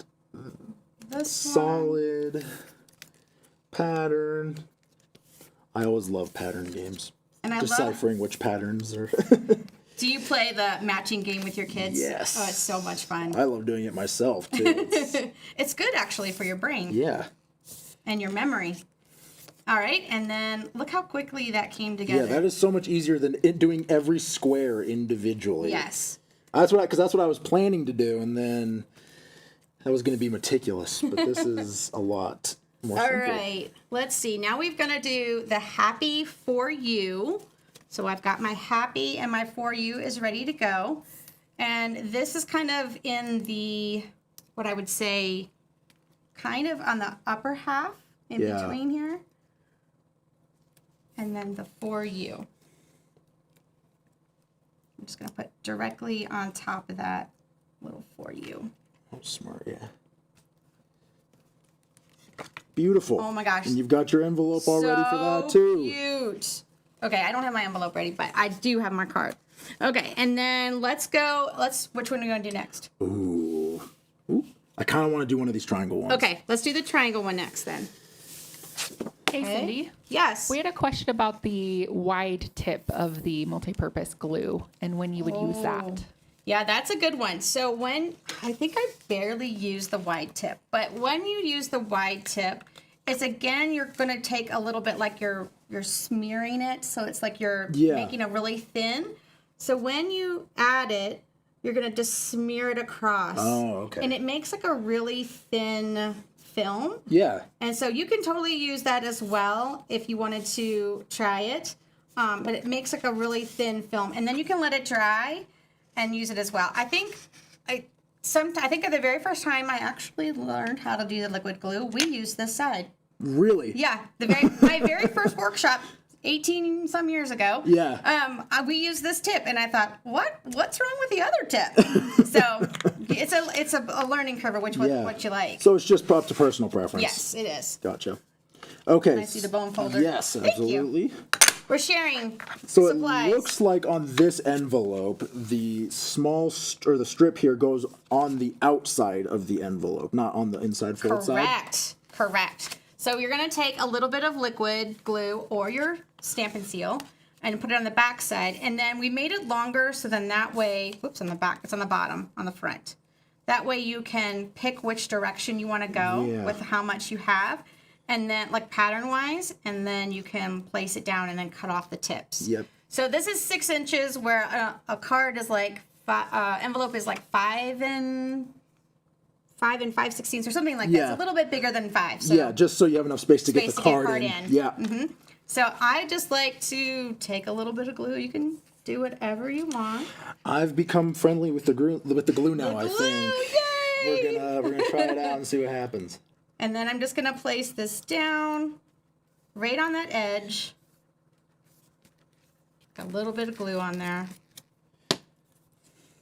This solid pattern. I always love pattern games. And I Deciphering which patterns are. Do you play the matching game with your kids? Yes. Oh, it's so much fun. I love doing it myself too. It's good actually for your brain Yeah. and your memory. All right, and then look how quickly that came together. Yeah, that is so much easier than doing every square individually. Yes. That's what I was planning to do, and then that was going to be meticulous. But this is a lot more All simple. right, let's see. Now we're going to do the happy for you. So I've got my happy and my for you is ready to go. And this is kind of in the, what I would say, kind of on the upper half in Yeah. between here. And then the for you. I'm just going to put directly on top of that little for you. Oh, smart, yeah. Beautiful. Oh my gosh. And you've got your envelope all ready for that too. Cute. Okay, I don't have my envelope ready, but I do have my card. Okay, and then which one are we going to do next? Ooh. I kind of want to do one of these triangle ones. Okay, let's do the triangle one next then. Hey, Cindy. Yes. We had a question about the wide tip of the multi-purpose glue and when you would use that. Yeah, that's a good one. So I think I barely use the wide tip, but when you use the wide tip, it's again, you're going to take a little bit like you're smearing it. So it's like you're making it really thin. So when you add it, you're going to just smear it across. Oh, okay. And it makes like a really thin film. Yeah. And so you can totally use that as well if you wanted to try it. But it makes like a really thin film. And then you can let it dry and use it as well. I think the very first time I actually learned how to do the liquid glue, we used this side. Really? Yeah, my very first workshop 18 some years ago. Yeah. We used this tip, and I thought, what's wrong with the other tip? So it's a learning curve of what you like. So it's just up to personal preference. Yes, it is. Gotcha. Okay. I see the bone folder. Yes, Thank you. absolutely. We're sharing So supplies. it looks like on this envelope, the the strip here goes on the outside of the envelope, not on the inside fold side. Correct. So you're going to take a little bit of liquid glue or your Stampin' Seal and put it on the back side. And then we made it longer so then that way, on the back, it's on the bottom, on the front. That way you can pick which direction you want to go with how much you have. And then like pattern-wise, and then you can place it down and then cut off the tips. Yep. So this is 6 inches where a card is like, envelope is like 5 and 5/16 or something like that. It's a little bit bigger than 5. So Yeah, just so you have enough space to get the card in. Yeah. So I just like to take a little bit of glue. You can do whatever you want. I've become friendly with the glue now. I Glue, think yay! we're gonna try it out and see what happens. And then I'm just gonna place this down right on that edge. Got a little bit of glue on there.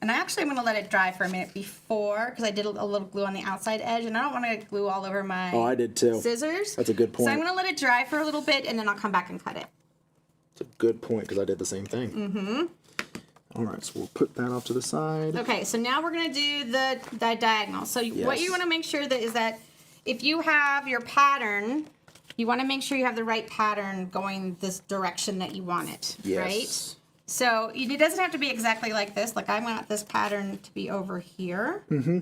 And I actually am going to let it dry for a minute before, because I did a little glue on the outside edge, and I don't want to get glue all over my I did too. scissors. That's a good point. So I'm going to let it dry for a little bit, and then I'll come back and cut it. It's a good point, because I did the same thing. Mm-hmm. All right, so we'll put that off to the side. Okay, so now we're going to do the diagonal. So what you want to make sure that is that if you have your pattern, you want to make sure you have the right pattern going this direction that you want it, right? So it doesn't have to be exactly like this. Like I want this pattern to be over here. Mm-hmm.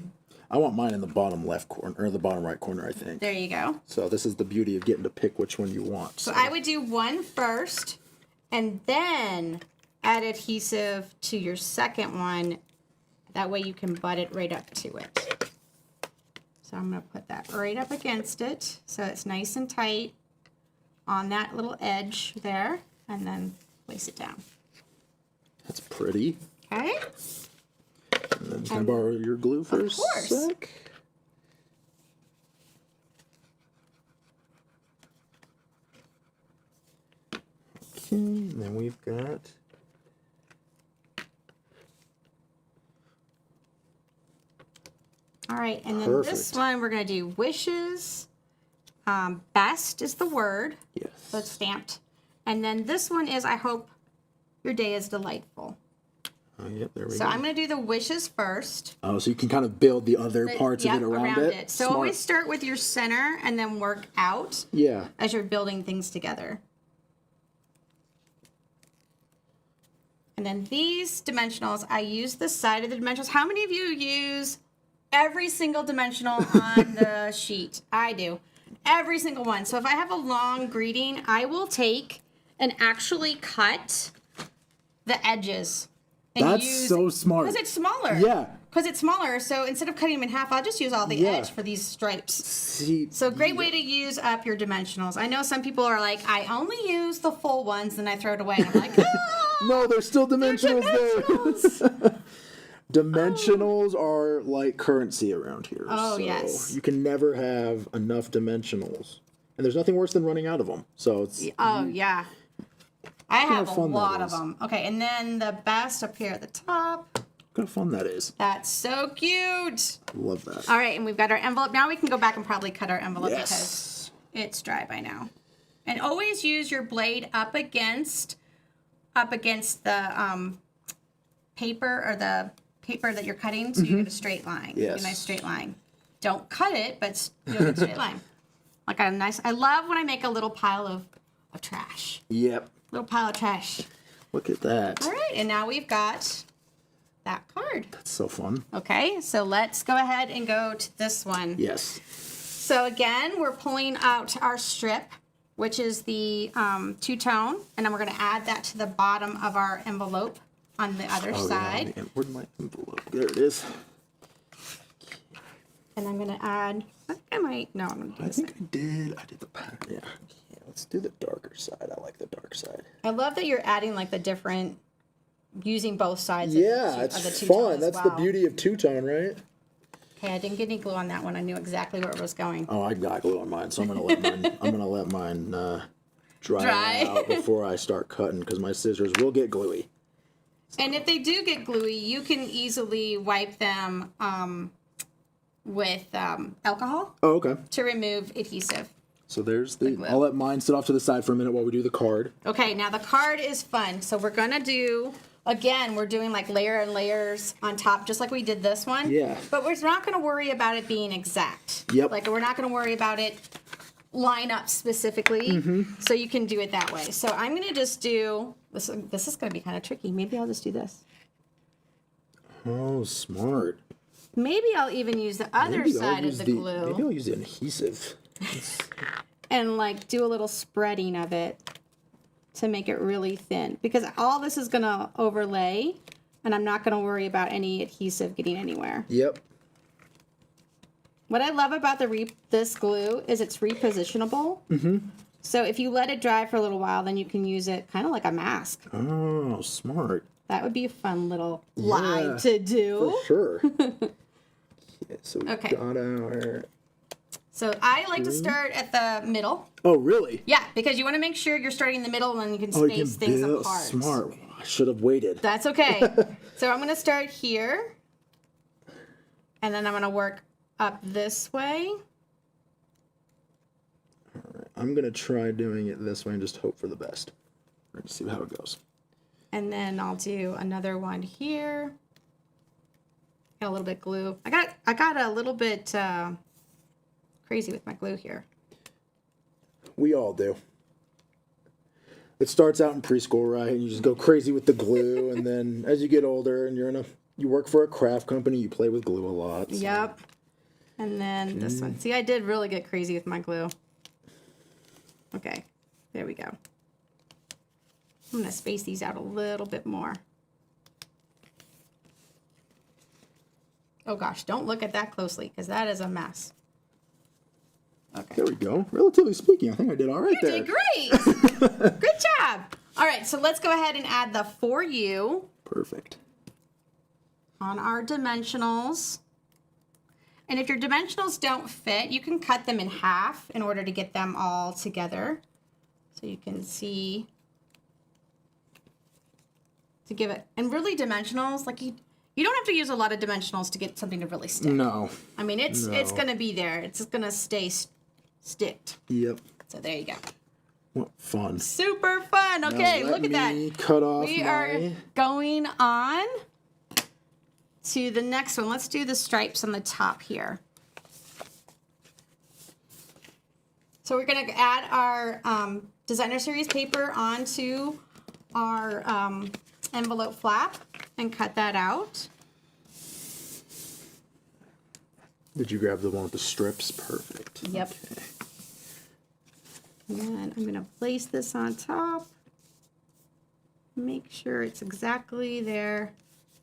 I want mine in the bottom left corner, or the bottom right corner, I think. There you go. So this is the beauty of getting to pick which one you want. So I would do one first, and then add adhesive to your second one. That way you can butt it right up to it. So I'm going to put that right up against it so it's nice and tight. on that little edge there, and then place it down. That's pretty. Okay? And then can I borrow your glue for a course. sec? Okay, and then we've got... All right, and then this Perfect. one we're going to do wishes. Best is the word, Yes. so it's stamped. And then this one is I hope your day is delightful. Oh, yep, there we So go. I'm going to do the wishes first. Oh, so you can kind of build the other parts Yep, of it around it. So Smart. always start with your center and then work out Yeah. as you're building things together. And then these dimensionals, I use the side of the dimensionals. How many of you use every single dimensional on the sheet? I do. Every single one. So if I have a long greeting, I will take and actually cut the edges. And That's so smart. Because it's smaller. Yeah. Because it's smaller. So instead of cutting them in half, I'll just use all the Yeah. edge for these stripes. See, So great way to use up your dimensionals. I know some people are like, I only use the full ones, and I throw it away. And I'm like, no, there's still dimensionals there. dimensionals. Dimensionals are like currency around here. Oh, so yes. You can never have enough dimensionals. And there's nothing worse than running out of them. So it's Oh, yeah. I have a fun that lot of is. them. Okay, and then the best up here at the top. look how fun that is. That's so cute. Love that. All right, and we've got our envelope. Now we can go back and probably cut our envelope Yes. because it's dry by now. And always use your blade up against the paper or the paper that you're cutting, so you get a straight line. You get Yes. a nice straight line. Don't cut it, but you get a straight line. Like a nice. I love when I make a little pile of trash. Yep. Little pile of trash. Look at that. All right, and now we've got that card. That's so fun. Okay, so let's go ahead and go to this one. Yes. So again, we're pulling out our strip, which is the two-tone, and then we're going to add that to the bottom of our envelope on the other side. Yeah. Where'd my envelope? There it is. And I'm going to add, I think I might, no, I'm going to do I this. think I did the pattern. Yeah. Let's do the darker side. I like the dark side. I love that you're adding like the different, using both sides Yeah, of the it's two-tone fun. as That's the well. beauty of two-tone, right? Okay, I didn't get any glue on that one. I knew exactly where it was going. Oh, I got glue on mine, so I'm gonna let mine dry Dry. out before I start cutting because my scissors will get gluey. And if they do get gluey, you can easily wipe them with alcohol Oh, okay. to remove adhesive. So there's the. glue. I'll let mine sit off to the side for a minute while we do the card. Okay, now the card is fun. So we're gonna do, again, we're doing like layer and layers on top, just like we did this one. Yeah. But we're not gonna worry about it being exact. Yep. Like we're not gonna worry about it line up specifically. Mm-hmm. So you can do it that way. So I'm gonna just do, this is gonna be kind of tricky. Maybe I'll just do this. Oh, smart. Maybe I'll even use the other Maybe I'll side of use the Maybe glue I'll use the adhesive. and like do a little spreading of it to make it really thin, because all this is gonna overlay and I'm not gonna worry about any adhesive getting anywhere. Yep. What I love about this glue is it's repositionable. Mm-hmm. So if you let it dry for a little while, then you can use it kind of like a mask. Oh, smart. That would be a fun little lie Yeah, to do. For sure. Okay, so we Okay. got our. So I like to start at the middle. Oh, really? Yeah, because you want to make sure you're starting in the middle and then you can Oh, you space can things build. apart. Smart. I should have waited. That's okay. So I'm going to start here. And then I'm going to work up this way. I'm gonna try doing it this way and just hope for the best. We're gonna see how it goes. And then I'll do another one here. Got a little bit glue. I got a little bit crazy with my glue here. We all do. It starts out in preschool, right? And you just go crazy with the glue, and then as you get older and you work for a craft company, you play with glue a lot. so- Yep. And then this one. See, I did really get crazy with my glue. Okay, there we go. I'm going to space these out a little bit more. Oh gosh, don't look at that closely because that is a mess. Okay. There we go. Relatively speaking, I think I did all right You there. did great. Good job. All right, so let's go ahead and add the For You Perfect. on our dimensionals. And if your dimensionals don't fit, you can cut them in half in order to get them all together. So you can see, to give it, and really dimensionals, like you don't have to use a lot of dimensionals to get something to really stick. No. I mean, it's going to be there. It's going to stay sticked. Yep. So there you go. What fun. Super fun. Okay, Now look at that. Cut off We my... are going on to the next one. Let's do the stripes on the top here. So we're going to add our designer series paper onto our envelope flap and cut that out. Did you grab the one with the strips? Perfect. Yep. Okay. And I'm going to place this on top. Make sure it's exactly there.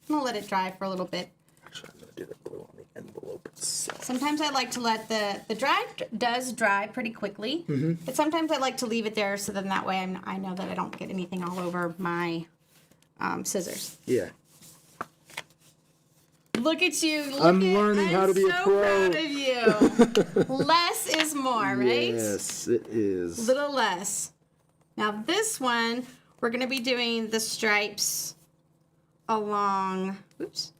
I'm going to let it dry for a little bit. Actually, I'm going to do the glue on the envelope itself. Sometimes I like to let the dry does dry pretty quickly, but sometimes I like to leave it there so then that way I know that I don't get anything all over my scissors. Yeah. Look at you. I'm learning how to be a pro. I'm so proud of you. Less is more, right? Yes, it is. Little less. Now this one, we're going to be doing the stripes along, oops,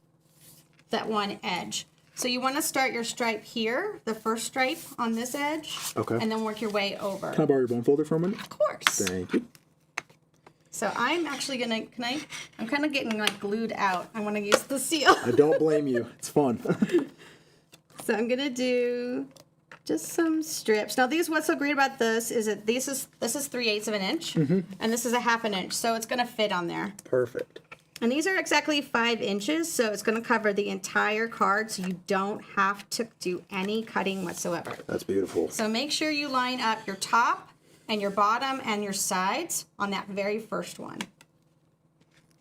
that one edge. So you want to start your stripe here, the first stripe on this edge, Okay. and then work your way over. Can I borrow your bone folder for a minute? Of course. Thank you. So I'm actually going to, I'm kind of getting like glued out. I want to use the seal. I don't blame you. It's fun. So I'm going to do just some strips. Now these, what's so great about this is that this is 3/8 of an inch, and this is a 1/2 inch, so it's going to fit on there. Perfect. And these are exactly 5 inches, so it's going to cover the entire card, so you don't have to do any cutting whatsoever. That's beautiful. So make sure you line up your top and your bottom and your sides on that very first one.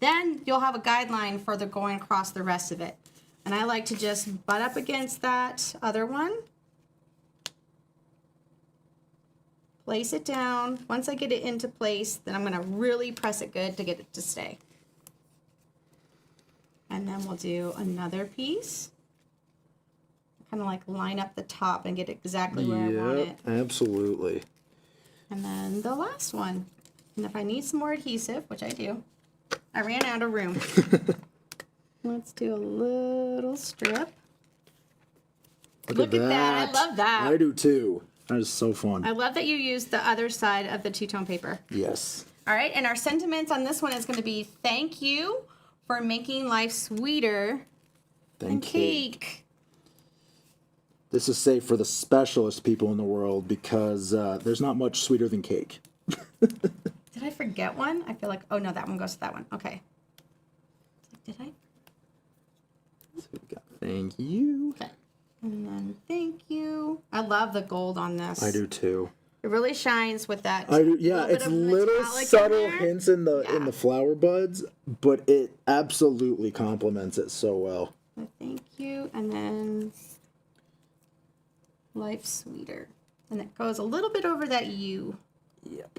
Then you'll have a guideline for the going across the rest of it. And I like to just butt up against that other one. Place it down. Once I get it into place, then I'm going to really press it good to get it to stay. And then we'll do another piece. Kind of like line up the top and get exactly where I want it. Absolutely. And then the last one. And if I need some more adhesive, which I do, I ran out of room. Let's do a little strip. Look at that. I love that. I do too. That is so fun. I love that you used the other side of the two-tone paper. Yes. All right, and our sentiments on this one is going to be thank you for making life sweeter than cake. This is safe for the specialist people in the world because there's not much sweeter than cake. Did I forget one? I feel like, oh no, that one goes to that one. Okay. Did I? So we've got thank you. Okay. And then thank you. I love the gold on this. I do too. It really shines with that. I do. Yeah, little bit it's of little metallic in subtle there. hints in the flower buds, but it absolutely complements it so well. So thank you, and then life sweeter, and it goes a little bit over that U. Yep.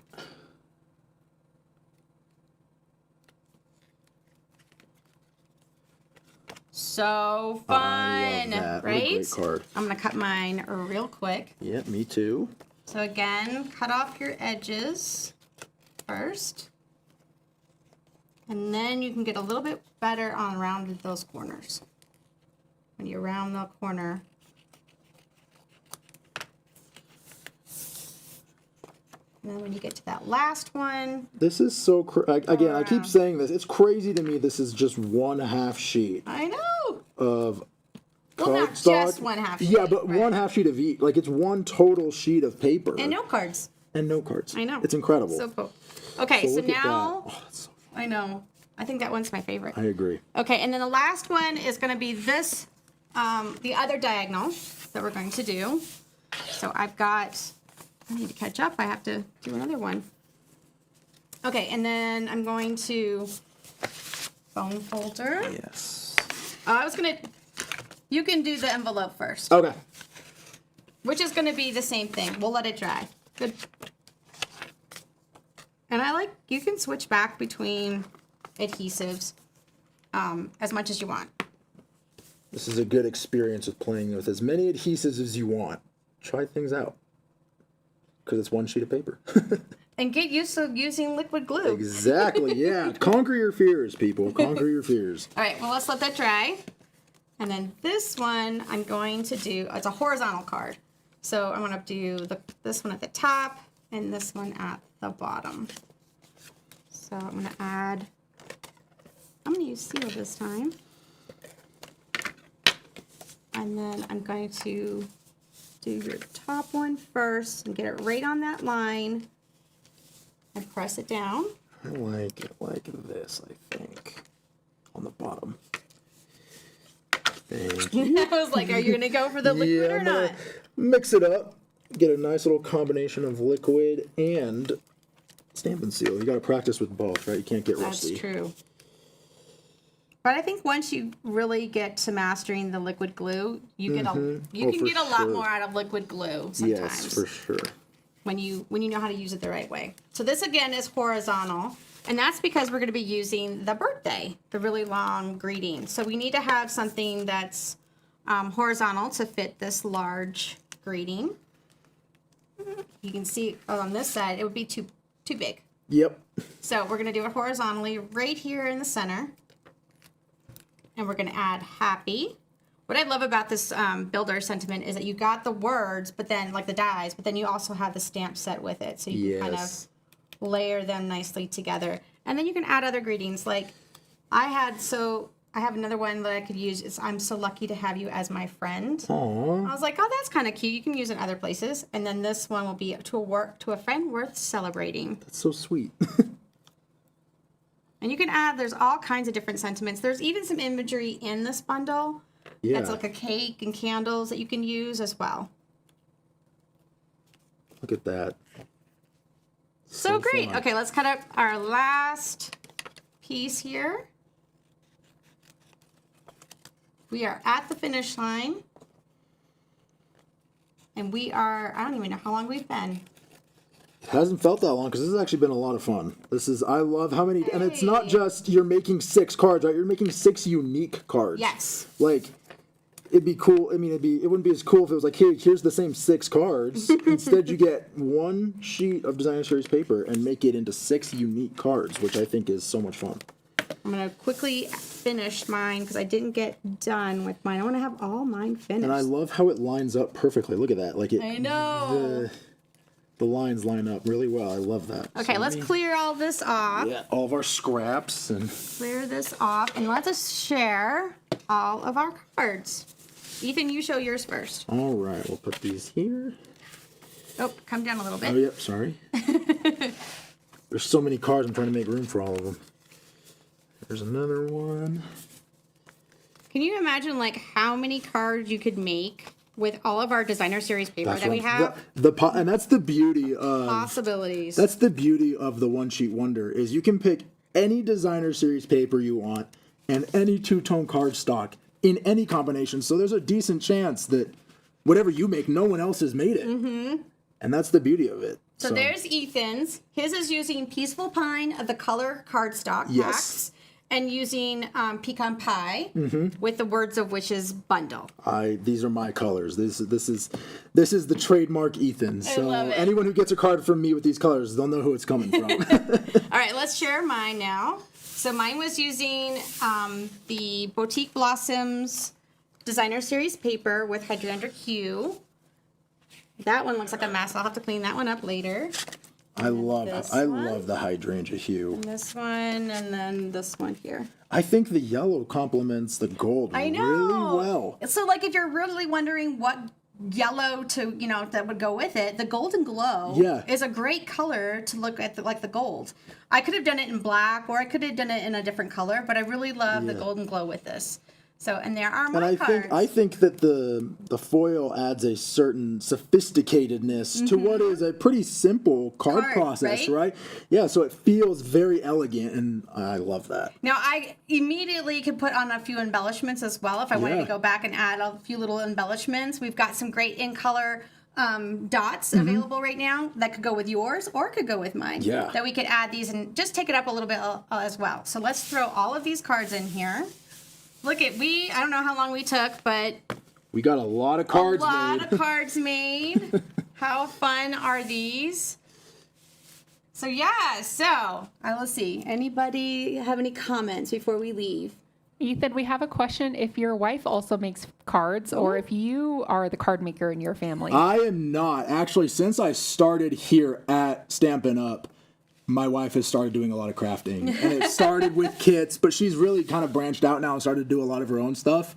So I fun, love that. What a right? great card. I'm gonna cut mine real quick. Yep, me too. So again, cut off your edges first. And then you can get a little bit better on rounded those corners. When you round the corner. And then when you get to that last one. This is so again, I keep saying this. It's crazy to me this is just 1/2 sheet I know. of Well, not cardstock. just 1/2 sheet. Yeah, but right. 1/2 sheet of each. Like it's one total sheet of paper. And no cards. And no cards. I know. It's incredible. So cool. Okay, so look at now. that. Oh, that's so fun. I know. I think that one's my favorite. I agree. Okay, and then the last one is going to be this, the other diagonal that we're going to do. So I've got, I need to catch up. I have to do another one. Okay, and then I'm going to bone folder. Yes. I was going to, you can do the envelope first. Okay. which is going to be the same thing. We'll let it dry. Good. And you can switch back between adhesives as much as you want. This is a good experience with playing with as many adhesives as you want. Try things out. Because it's one sheet of paper. And get used to using liquid glue. Exactly, yeah. Conquer your fears, people. Conquer your fears. All right, well, let's let that dry. And then this one, I'm going to do, it's a horizontal card. So I'm going to do this one at the top and this one at the bottom. So I'm going to add, I'm going to use seal this time. And then I'm going to do your top one first and get it right on that line and press it down. I like it like this, I think. On the bottom. Thank you. I was like, are you going to go for the liquid or not? Mix it up. Get a nice little combination of liquid and stamp and seal. You got to practice with both, right? You can't get rusty. That's true. But I think once you really get to mastering the liquid glue, you get you can get a lot more out of liquid glue sometimes. Yes, for sure. When you know how to use it the right way. So this again is horizontal, and that's because we're going to be using the birthday, the really long greeting. So we need to have something that's horizontal to fit this large greeting. You can see on this side it would be too big. Yep. So we're going to do it horizontally right here in the center. And we're going to add happy. What I love about this builder sentiment is that you got the words, but then like the dies, but then you also have the stamp set with it. So you can kind of layer them nicely together. And then you can add other greetings. Like I have another one that I could use. Is I'm so lucky to have you as my friend. Aww. I was like, oh, that's kind of cute. You can use it in other places. And then this one will be to a friend worth celebrating. That's so sweet. And you can add, there's all kinds of different sentiments. There's even some imagery in this bundle. Yeah. That's like a cake and candles that you can use as well. Look at that. So great. fun. Okay, let's cut up our last piece here. We are at the finish line. And we are, I don't even know how long we've been. It hasn't felt that long because this has actually been a lot of fun. I love how many, and it's not just you're making 6 cards, right? You're making 6 unique cards. Yes. Like, it'd be cool. I mean, it wouldn't be as cool if it was like, hey, here's the same 6 cards. Instead, you get one sheet of designer series paper and make it into 6 unique cards, which I think is so much fun. I'm going to quickly finish mine because I didn't get done with mine. I want to have all mine finished. And I love how it lines up perfectly. Look at that. Like I know. The lines line up really well. I love that. Okay, let's clear all this off. Yeah, all of our scraps and Clear this off and let us share all of our cards. Ethan, you show yours first. all right, we'll put these here. Oh, come down a little bit. Oh, yep, sorry. There's so many cards, I'm trying to make room for all of them. There's another one. Can you imagine like how many cards you could make with all of our designer series paper That's that we what- have? and that's the beauty of Possibilities. that's the beauty of the one sheet wonder is you can pick any designer series paper you want and any two-tone card stock in any combination. So there's a decent chance that whatever you make, no one else has made it. Mm-hmm. And that's the beauty of it. So there's Ethan's. His is using Peaceful Pine of the color cardstock Yes. packs and using Pecan Pie with the Words of Wishes bundle. These are my colors. This is the trademark Ethan. So love it. anyone who gets a card from me with these colors, they'll know who it's coming from. All right, let's share mine now. So mine was using the Boutique Blossoms Designer Series paper with Hydrangea Hue. That one looks like a mess. I'll have to clean that one up later. I love one. the hydrangea hue. And this one, and then this one here. I think the yellow complements the gold I know. really well. So, like, if you're really wondering what yellow that would go with it, the Golden Glow is a great color to look at, the gold. I could have done it in black, or I could have done it in a different color, but I really love the Golden Glow with this. So, and there are my cards. I think that the foil adds a certain sophisticatedness to what is a pretty simple card process, right? Yeah, so it feels very elegant, and I love that. Now, I immediately could put on a few embellishments as well if I wanted to go back and add a few little embellishments. We've got some great in-color dots available right now that could go with yours or could go with mine. Yeah. That we could add these and just take it up a little bit as well. So let's throw all of these cards in here. Look at I don't know how long we took, but We got a lot of cards a lot made. of cards made. How fun are these? So yeah, let's see. Anybody have any comments before we leave? Ethan, we have a question. If your wife also makes cards, or if you are the card maker in your family. I am not. Actually, since I started here at Stampin' Up, my wife has started doing a lot of crafting. And it started with kits, but she's really kind of branched out now and started to do a lot of her own stuff.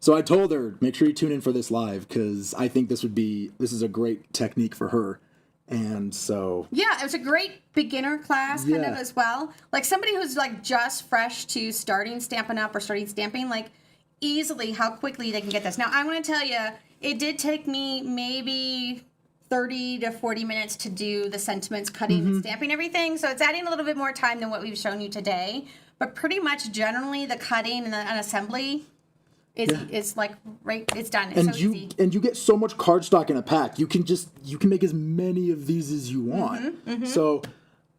So I told her, make sure you tune in for this live, because I think this is a great technique for her. And so Yeah, it was a great beginner class kind of Yeah. as well. Like somebody who's like just fresh to starting Stampin' Up or starting stamping, like easily how quickly they can get this. Now, I want to tell you, it did take me maybe 30 to 40 minutes to do the sentiments, cutting and stamping everything. So it's adding a little bit more time than what we've shown you today. But pretty much generally the cutting and the assembly is like it's done. It's and so you easy. and you get so much cardstock in a pack. You can make as many of these as you want. So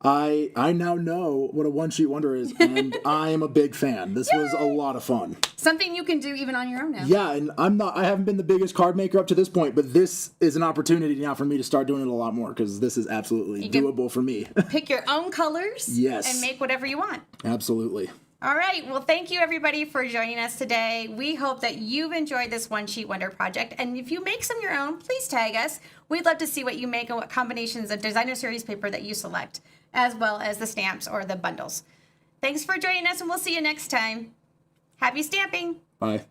I now know what a one-sheet wonder is, and I am a big fan. This was a lot of fun. Something you can do even on your own now. Yeah, and I haven't been the biggest card maker up to this point, but this is an opportunity now for me to start doing it a lot more, because this is absolutely can- doable for me. Pick your own colors Yes. and make whatever you want. Absolutely. All right. Well, thank you everybody for joining us today. We hope that you've enjoyed this One Sheet Wonder project. And if you make some of your own, please tag us. We'd love to see what you make and what combinations of designer series paper that you select, as well as the stamps or the bundles. Thanks for joining us, and we'll see you next time. Happy stamping! Bye.